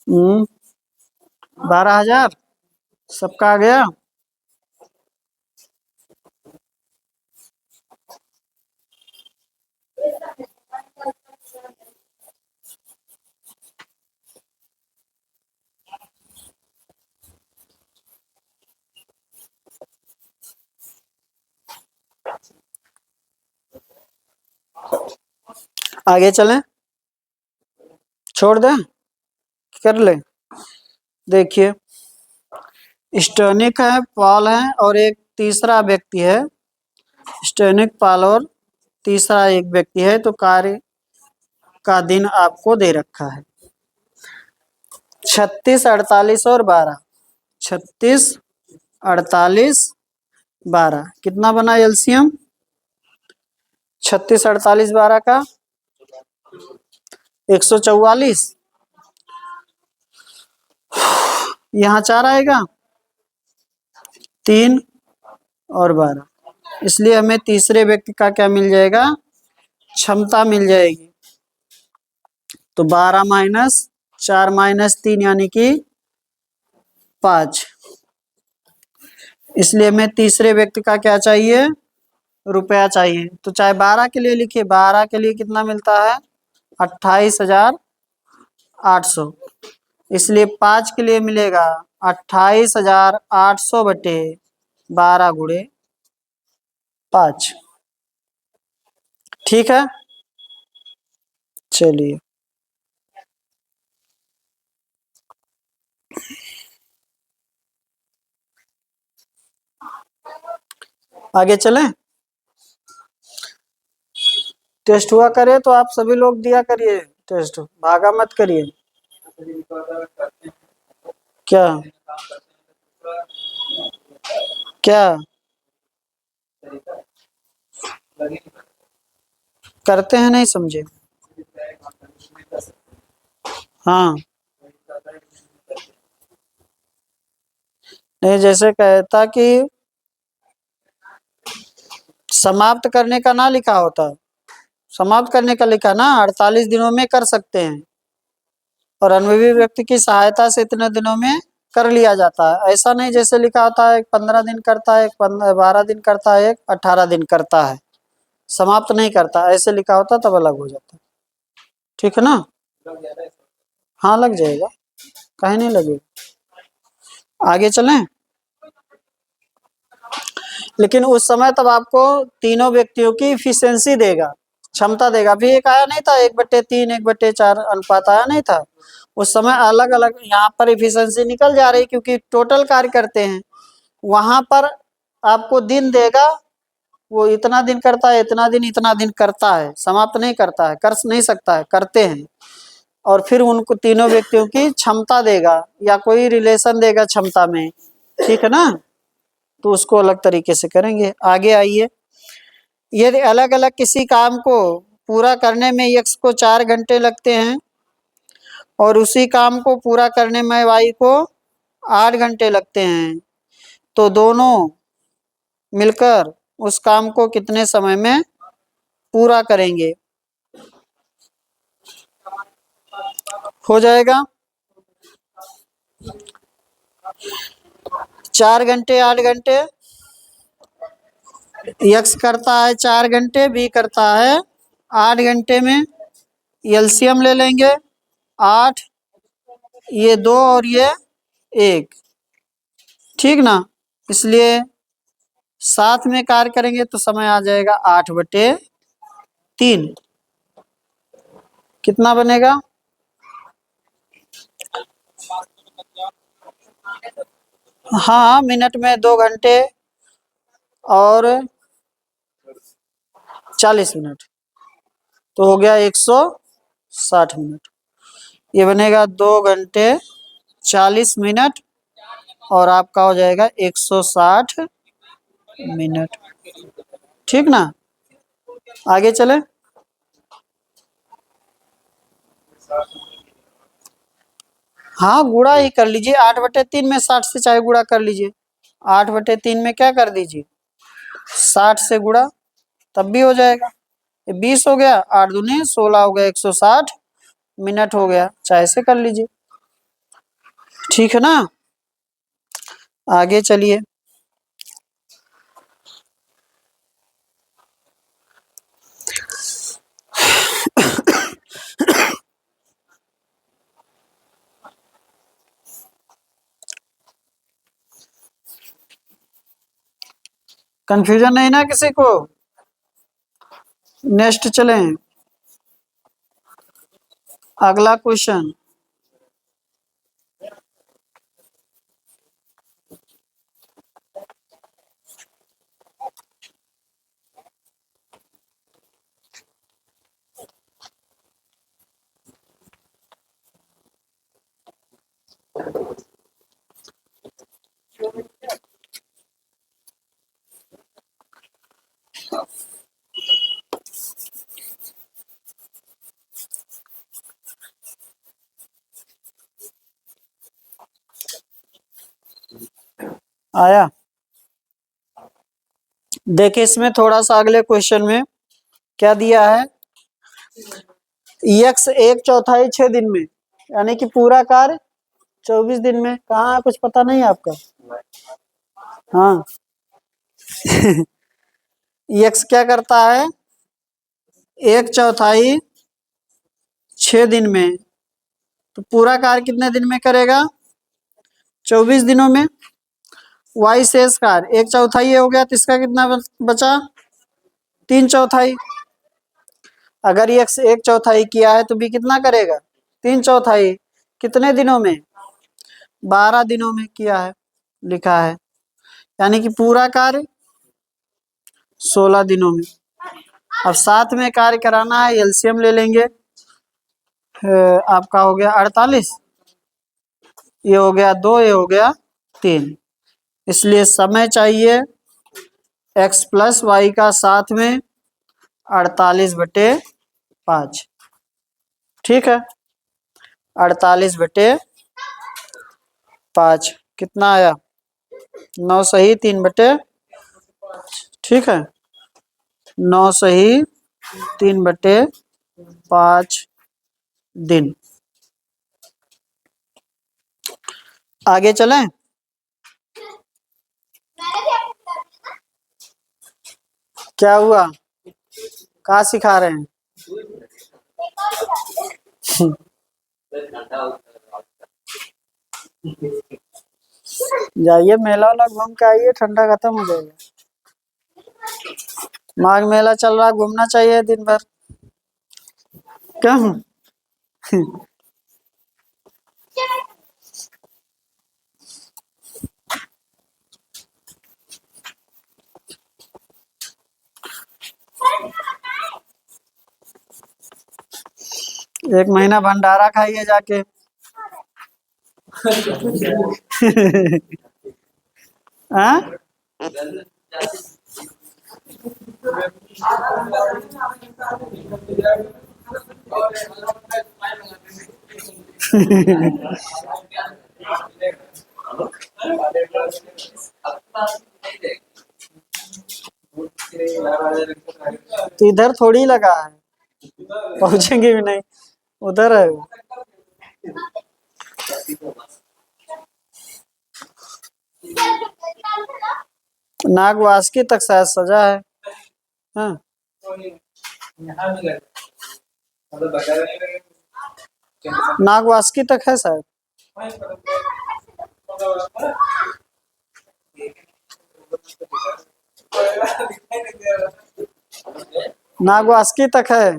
हम्म 12,000 सबका आ गया। आगे चलें, छोड़ दें, कर ले। देखिए स्टोनिक है, पॉल है और एक तीसरा व्यक्ति है। स्टोनिक, पॉल और तीसरा एक व्यक्ति है। तो कार्य का दिन आपको दे रखा है 36, 48 और 12। 36, 48, 12 कितना बना एलसीएम 36, 48, 12 का 144। यहाँ 4 आएगा, 3 और 12, इसलिए हमें तीसरे व्यक्ति का क्या मिल जाएगा, क्षमता मिल जाएगी। तो 12 माइनस 4 माइनस 3 यानी कि 5, इसलिए हमें तीसरे व्यक्ति का क्या चाहिए, रुपया चाहिए। तो चाहे 12 के लिए लिखिए, 12 के लिए कितना मिलता है 28,800, इसलिए 5 के लिए मिलेगा 28,800 बटे 12 गुणे 5। ठीक है, चलिए आगे चलें। टेस्ट हुआ करे तो आप सभी लोग दिया करिए टेस्ट, भागा मत करिए। क्या क्या करते हैं, नहीं समझे। हाँ, नहीं जैसे कहता कि समाप्त करने का ना लिखा होता, समाप्त करने का लिखा ना 48 दिनों में कर सकते हैं और अनुभवी व्यक्ति की सहायता से इतने दिनों में कर लिया जाता है। ऐसा नहीं जैसे लिखा होता है 15 दिन करता है, 12 दिन करता है, 18 दिन करता है, समाप्त नहीं करता, ऐसे लिखा होता तब अलग हो जाता। ठीक है ना? हाँ लग जाएगा, कहीं नहीं लगेगा। आगे चलें। लेकिन उस समय तब आपको तीनों व्यक्तियों की इफिशियंसी देगा, क्षमता देगा। अभी एक आया नहीं था 1/3 1/4 अनुपात आया नहीं था, उस समय अलग अलग यहाँ पर इफिशियंसी निकल जा रही क्योंकि टोटल कार्य करते हैं। वहां पर आपको दिन देगा, वो इतना दिन करता है, इतना दिन, इतना दिन करता है, समाप्त नहीं करता है, कर नहीं सकता है, करते हैं। और फिर उनको तीनों व्यक्तियों की क्षमता देगा या कोई रिलेशन देगा क्षमता में। ठीक है ना? तो उसको अलग तरीके से करेंगे। आगे आइए। यदि अलग अलग किसी काम को पूरा करने में x को 4 घंटे लगते हैं और उसी काम को पूरा करने में y को 8 घंटे लगते हैं, तो दोनों मिलकर उस काम को कितने समय में पूरा करेंगे? हो जाएगा 4 घंटे 8 घंटे, x करता है 4 घंटे, b करता है 8 घंटे में। एलसीएम ले लेंगे 8, ये 2 और ये 1, ठीक ना? इसलिए साथ में कार्य करेंगे तो समय आ जाएगा 8/3। कितना बनेगा? हाँ मिनट में 2 घंटे और 40 मिनट, तो हो गया 160 मिनट। ये बनेगा 2 घंटे 40 मिनट और आपका हो जाएगा 160 मिनट। ठीक ना? आगे चले। हाँ गुणा ही कर लीजिए, 8/3 में 60 से चाहे गुणा कर लीजिए। 8/3 में क्या कर दीजिए, 60 से गुणा, तब भी हो जाएगा। 20 हो गया, 8 दूनी 16 हो गया, 160 मिनट हो गया, चाहे से कर लीजिए। ठीक है ना? आगे चलिए। कंफ्यूजन नहीं ना किसी को? नेक्स्ट चलें। अगला क्वेश्चन। आया? देखिए इसमें थोड़ा सा अगले क्वेश्चन में क्या दिया है, x 1/4 6 दिन में, यानी कि पूरा कार्य 24 दिन में। कहाँ है, कुछ पता नहीं है आपका? हाँ x क्या करता है 1/4 6 दिन में, तो पूरा कार्य कितने दिन में करेगा? 24 दिनों में। y शेष कार्य 1/4 ये हो गया, तो इसका कितना बचा? 3/4। अगर x 1/4 किया है तो b कितना करेगा? 3/4। कितने दिनों में? 12 दिनों में किया है, लिखा है, यानी कि पूरा कार्य 16 दिनों में। अब साथ में कार्य कराना है, एलसीएम ले लेंगे। आपका हो गया 48, ये हो गया 2, ये हो गया 3। इसलिए समय चाहिए x + y का साथ में 48/5। ठीक है, 48/5 कितना आया? 9 सही 3/5। ठीक है, 9 सही 3/5 दिन। आगे चलें? क्या हुआ? कहाँ सिखा रहे हैं? जाइए मेला वाला घूम के आइए, ठंडा खत्म हो जाएगा। माघ मेला चल रहा, घूमना चाहिए दिन भर। क्यों? एक महीना भंडारा खाइए जाके। हाँ? तो इधर थोड़ी लगा है, पहुंचेंगे भी नहीं, उधर है। नाग वासुकी तक शायद सजा है। हाँ? नाग वासुकी तक है शायद। नाग वासुकी तक है।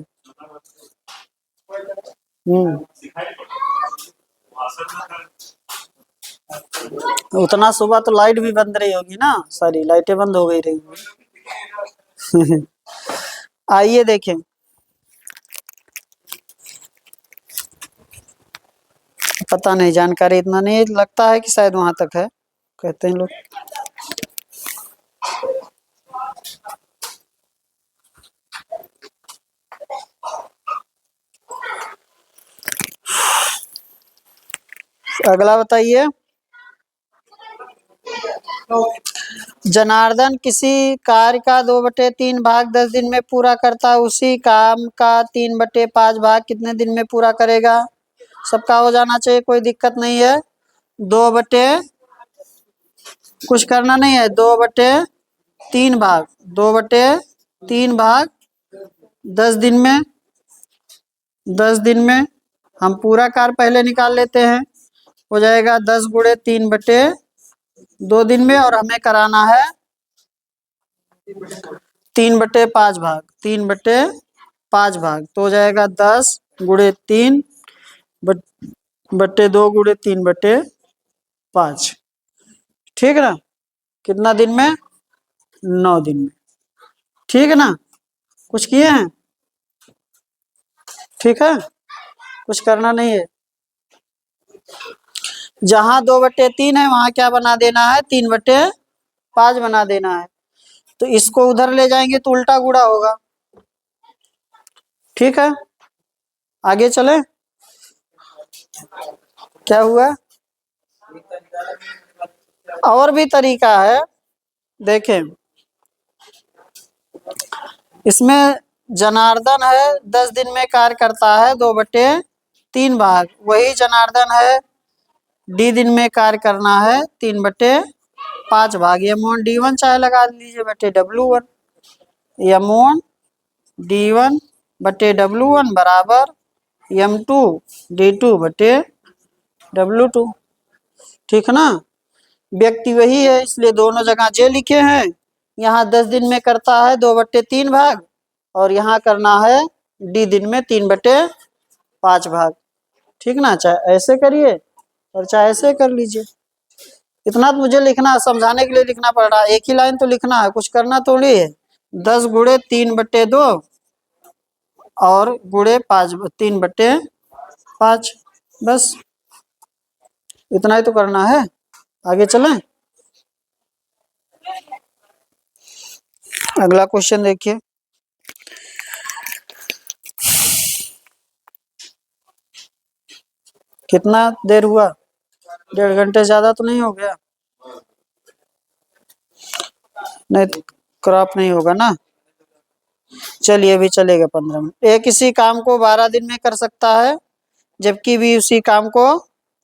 उतना सुबह तो लाइट भी बंद रही होगी ना, सारी लाइटें बंद हो गई रही। आइए देखें। पता नहीं, जानकारी इतना नहीं, लगता है कि शायद वहां तक है, कहते हैं लोग। अगला बताइए। जनार्दन किसी कार्य का 2/3 भाग 10 दिन में पूरा करता है, उसी काम का 3/5 भाग कितने दिन में पूरा करेगा? सबका हो जाना चाहिए, कोई दिक्कत नहीं है। 2/, कुछ करना नहीं है, 2/3 भाग, 2/3 भाग 10 दिन में। 10 दिन में हम पूरा कार्य पहले निकाल लेते हैं, हो जाएगा 10 गुणे 3/2 दिन में, और हमें कराना है 3/5 भाग, 3/5 भाग, तो हो जाएगा 10 गुणे 3 बट्टे 2 गुणे 3/5। ठीक है ना? कितना दिन में? 9 दिन में। ठीक है ना? कुछ किए हैं? ठीक है, कुछ करना नहीं है। जहां 2/3 है वहां क्या बना देना है? 3/5 बना देना है। तो इसको उधर ले जाएंगे तो उल्टा गुणा होगा। ठीक है, आगे चले। क्या हुआ? और भी तरीका है, देखें। इसमें जनार्दन है 10 दिन में कार्य करता है 2/3 भाग, वही जनार्दन है D दिन में कार्य करना है 3/5 भाग। M1 D1 चाहे लगा लीजिए बटे W1। M1 D1 बटे W1 बराबर M2 D2 बटे W2। ठीक है ना? व्यक्ति वही है, इसलिए दोनों जगह जे लिखे हैं। यहाँ 10 दिन में करता है 2/3 भाग, और यहाँ करना है D दिन में 3/5 भाग। ठीक ना? चाहे ऐसे करिए और चाहे ऐसे कर लीजिए। इतना तो मुझे लिखना, समझाने के लिए लिखना पड़ रहा है, एक ही लाइन तो लिखना है, कुछ करना थोड़ी है। 10 गुणे 3/2 और गुणे 3/5, बस इतना ही तो करना है। आगे चलें। अगला क्वेश्चन देखिए। कितना देर हुआ? 1.5 घंटे, ज्यादा तो नहीं हो गया? नहीं तो क्रॉप नहीं होगा ना। चलिए अभी चलेगा 15 मिनट। एक किसी काम को 12 दिन में कर सकता है, जबकि भी उसी काम को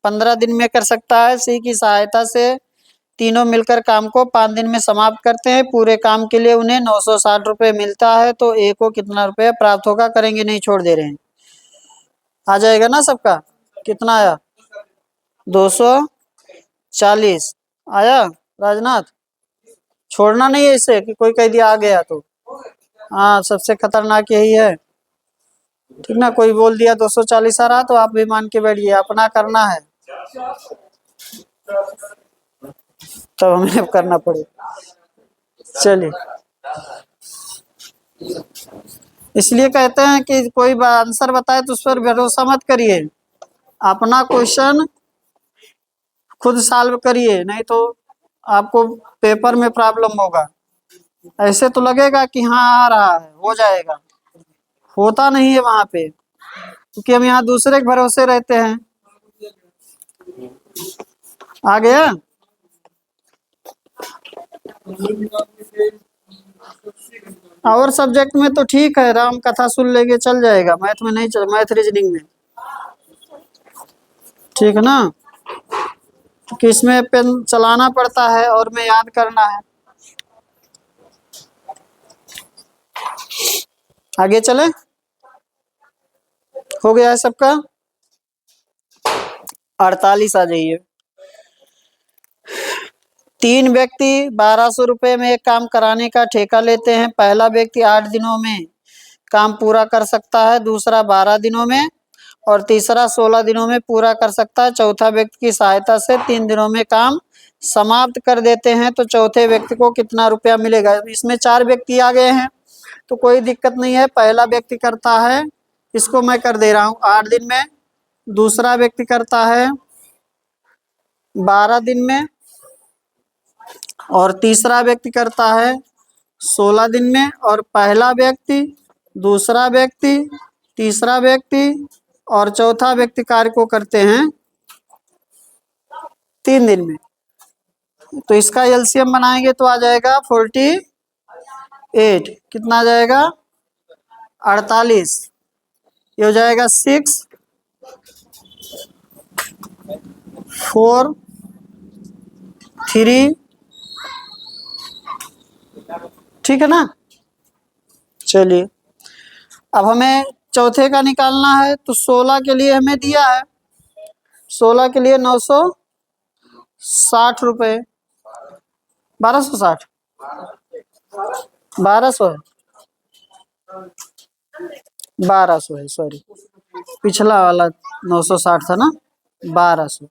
15 दिन में कर सकता है। सी की सहायता से तीनों मिलकर काम को 5 दिन में समाप्त करते हैं। पूरे काम के लिए उन्हें 960 रुपये मिलता है, तो ए को कितना रुपये प्राप्त होगा, करेंगे नहीं, छोड़ दे रहे हैं। आ जाएगा ना सबका? कितना आया? 240 आया राजनाथ? छोड़ना नहीं है इसे कि कोई कह दिया आ गया तो। हाँ, सबसे खतरनाक यही है, ठीक ना। कोई बोल दिया 240 आ रहा तो आप भी मान के बैठिए, अपना करना है तो हमें करना पड़ेगा। चलिए, इसलिए कहते हैं कि कोई आंसर बताए तो उस पर भरोसा मत करिए, अपना क्वेश्चन खुद सॉल्व करिए, नहीं तो आपको पेपर में प्रॉब्लम होगा। ऐसे तो लगेगा कि हाँ आ रहा है, हो जाएगा, होता नहीं है वहां पे, क्योंकि हम यहाँ दूसरे के भरोसे रहते हैं। आ गया? और सब्जेक्ट में तो ठीक है, राम कथा सुन लेंगे चल जाएगा, मैथ में नहीं चल, मैथ रीजनिंग में, ठीक है ना, क्योंकि इसमें पेन चलाना पड़ता है और में याद करना है। आगे चले, हो गया है सबका? 48 आ जाइए। 3 व्यक्ति 1200 रुपये में एक काम कराने का ठेका लेते हैं। पहला व्यक्ति 8 दिनों में काम पूरा कर सकता है, दूसरा 12 दिनों में और तीसरा 16 दिनों में पूरा कर सकता है। चौथा व्यक्ति की सहायता से 3 दिनों में काम समाप्त कर देते हैं, तो चौथे व्यक्ति को कितना रुपया मिलेगा? इसमें 4 व्यक्ति आ गए हैं तो कोई दिक्कत नहीं है। पहला व्यक्ति करता है, इसको मैं कर दे रहा हूँ 8 दिन में, दूसरा व्यक्ति करता है 12 दिन में और तीसरा व्यक्ति करता है 16 दिन में, और पहला व्यक्ति, दूसरा व्यक्ति, तीसरा व्यक्ति और चौथा व्यक्ति कार्य को करते हैं 3 दिन में। तो इसका एलसीएम बनाएंगे तो आ जाएगा 48, कितना आ जाएगा? 48, ये हो जाएगा 6 4 3, ठीक है ना। चलिए, अब हमें चौथे का निकालना है, तो 16 के लिए हमें दिया है, 16 के लिए 960 रुपये, 1260, 1200 है, 1200 है, सॉरी, पिछला वाला 960 था ना, 1200,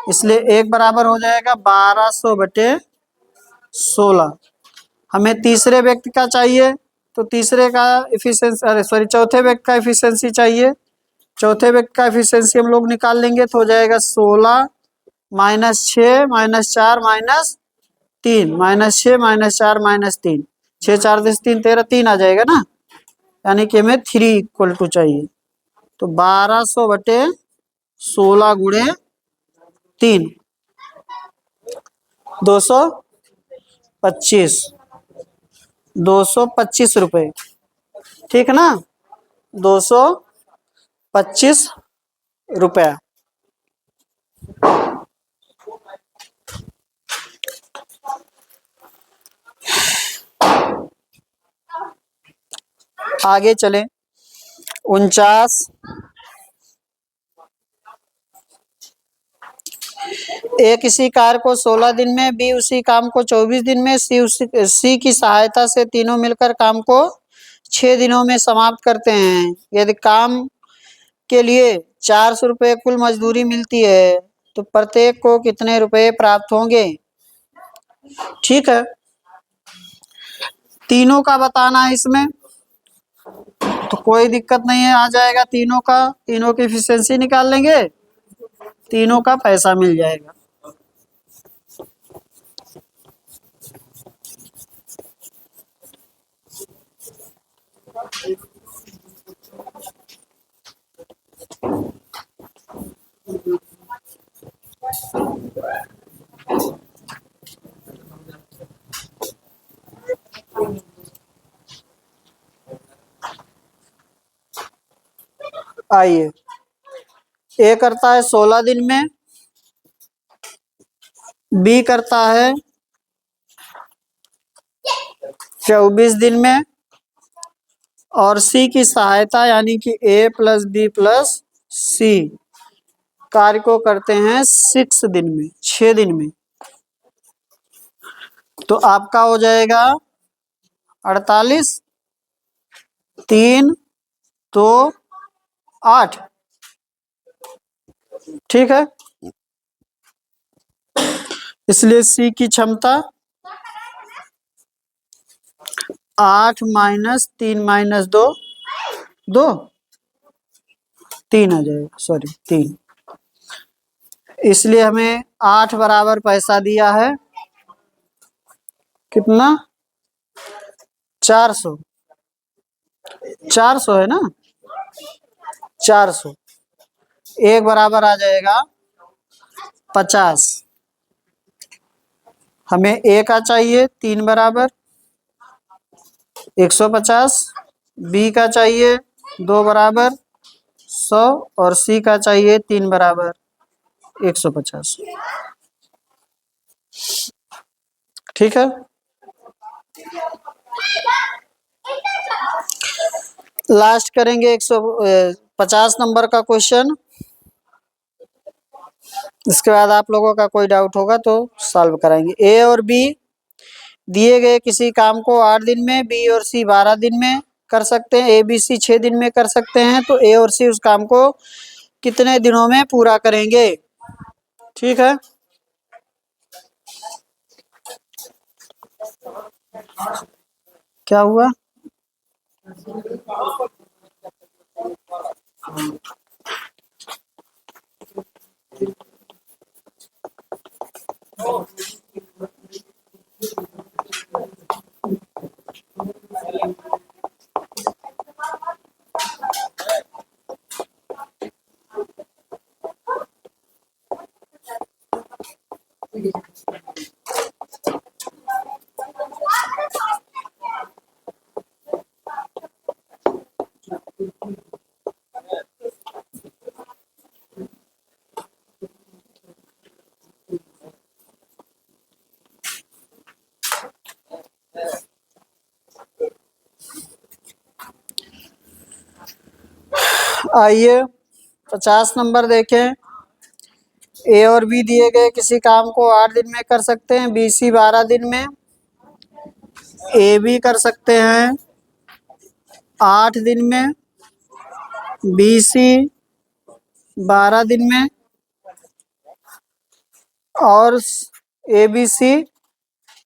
इसलिए एक बराबर हो जाएगा 1200 बटे 16। हमें तीसरे व्यक्ति का चाहिए, तो तीसरे का एफिशिएंसी, अरे सॉरी, चौथे व्यक्ति का एफिशिएंसी चाहिए। चौथे व्यक्ति का एफिशिएंसी हम लोग निकाल लेंगे तो हो जाएगा 16 -6 -4 -3, -6 -4 -3, 6 4 10 3 13, 3 आ जाएगा ना, यानी कि हमें 3 = चाहिए। तो 1200 बटे 16 गुणे 3, 225, 225 रुपये, ठीक है ना, 225 रुपया। आगे चलें, 49, ए किसी कार्य को 16 दिन में, बी उसी काम को 24 दिन में, सी की सहायता से तीनों मिलकर काम को 6 दिनों में समाप्त करते हैं। यदि काम के लिए 400 रुपये कुल मजदूरी मिलती है, तो प्रत्येक को कितने रुपए प्राप्त होंगे? ठीक है, तीनों का बताना है इसमें, तो कोई दिक्कत नहीं है, आ जाएगा तीनों का, तीनों की एफिशिएंसी निकाल लेंगे, तीनों का पैसा मिल जाएगा। आइए, ए करता है 16 दिन में, बी करता है 24 दिन में, और सी की सहायता यानी कि ए प्लस बी प्लस सी कार्य को करते हैं 6 दिन में, 6 दिन में। तो आपका हो जाएगा 48, 3 तो 8। ठीक है, इसलिए सी की क्षमता 8 माइनस 3 माइनस 2, 2 3 आ जाएगा, सॉरी 3। इसलिए हमें 8 बराबर पैसा दिया है, कितना? 400, 400 है ना, 400। एक बराबर आ जाएगा 50। हमें ए का चाहिए 3 बराबर 150, बी का चाहिए 2 बराबर 100, और सी का चाहिए 3 बराबर 150। ठीक है, लास्ट करेंगे 150 नंबर का क्वेश्चन। इसके बाद आप लोगों का कोई डाउट होगा तो सॉल्व कराएंगे। ए और बी दिए गए किसी काम को 8 दिन में, बी और सी 12 दिन में कर सकते हैं, ए बी सी 6 दिन में कर सकते हैं, तो ए और सी उस काम को कितने दिनों में पूरा करेंगे? ठीक है, क्या हुआ? आइए 50 नंबर देखें। ए और बी दिए गए किसी काम को 8 दिन में कर सकते हैं, बी सी 12 दिन में, ए बी कर सकते हैं 8 दिन में, बी सी 12 दिन में, और ए बी सी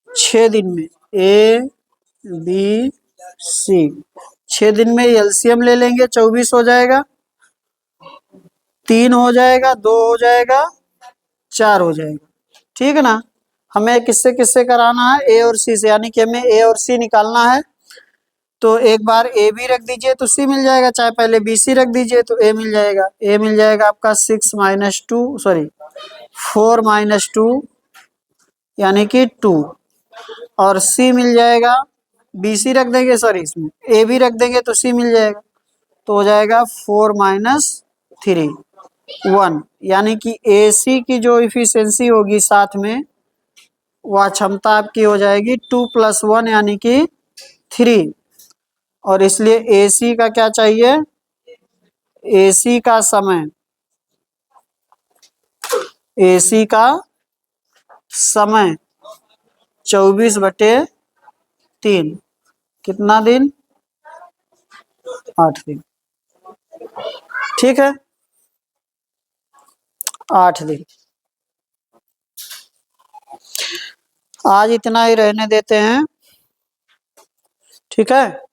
6 दिन में। ए बी सी 6 दिन में एलसीएम ले लेंगे, 24 हो जाएगा, 3 हो जाएगा, 2 हो जाएगा, 4 हो जाएगा। ठीक है ना, हमें किससे किससे कराना है? ए और सी से, यानी कि हमें ए और सी निकालना है। तो एक बार ए बी रख दीजिए तो सी मिल जाएगा, चाहे पहले बी सी रख दीजिए तो ए मिल जाएगा। ए मिल जाएगा आपका 6 माइनस 2, सॉरी 4 माइनस 2 यानी कि 2, और सी मिल जाएगा, बी सी रख देंगे, सॉरी इसमें ए बी रख देंगे तो सी मिल जाएगा, तो हो जाएगा 4 माइनस 3 1, यानी कि ए सी की जो इफिशियंसी होगी साथ में, वह क्षमता आपकी हो जाएगी 2 + 1 यानी कि 3। और इसलिए एसी का क्या चाहिए? एसी का समय, एसी का समय 24/3, कितना दिन? 8 दिन। ठीक है, 8 दिन। आज इतना ही रहने देते हैं, ठीक है।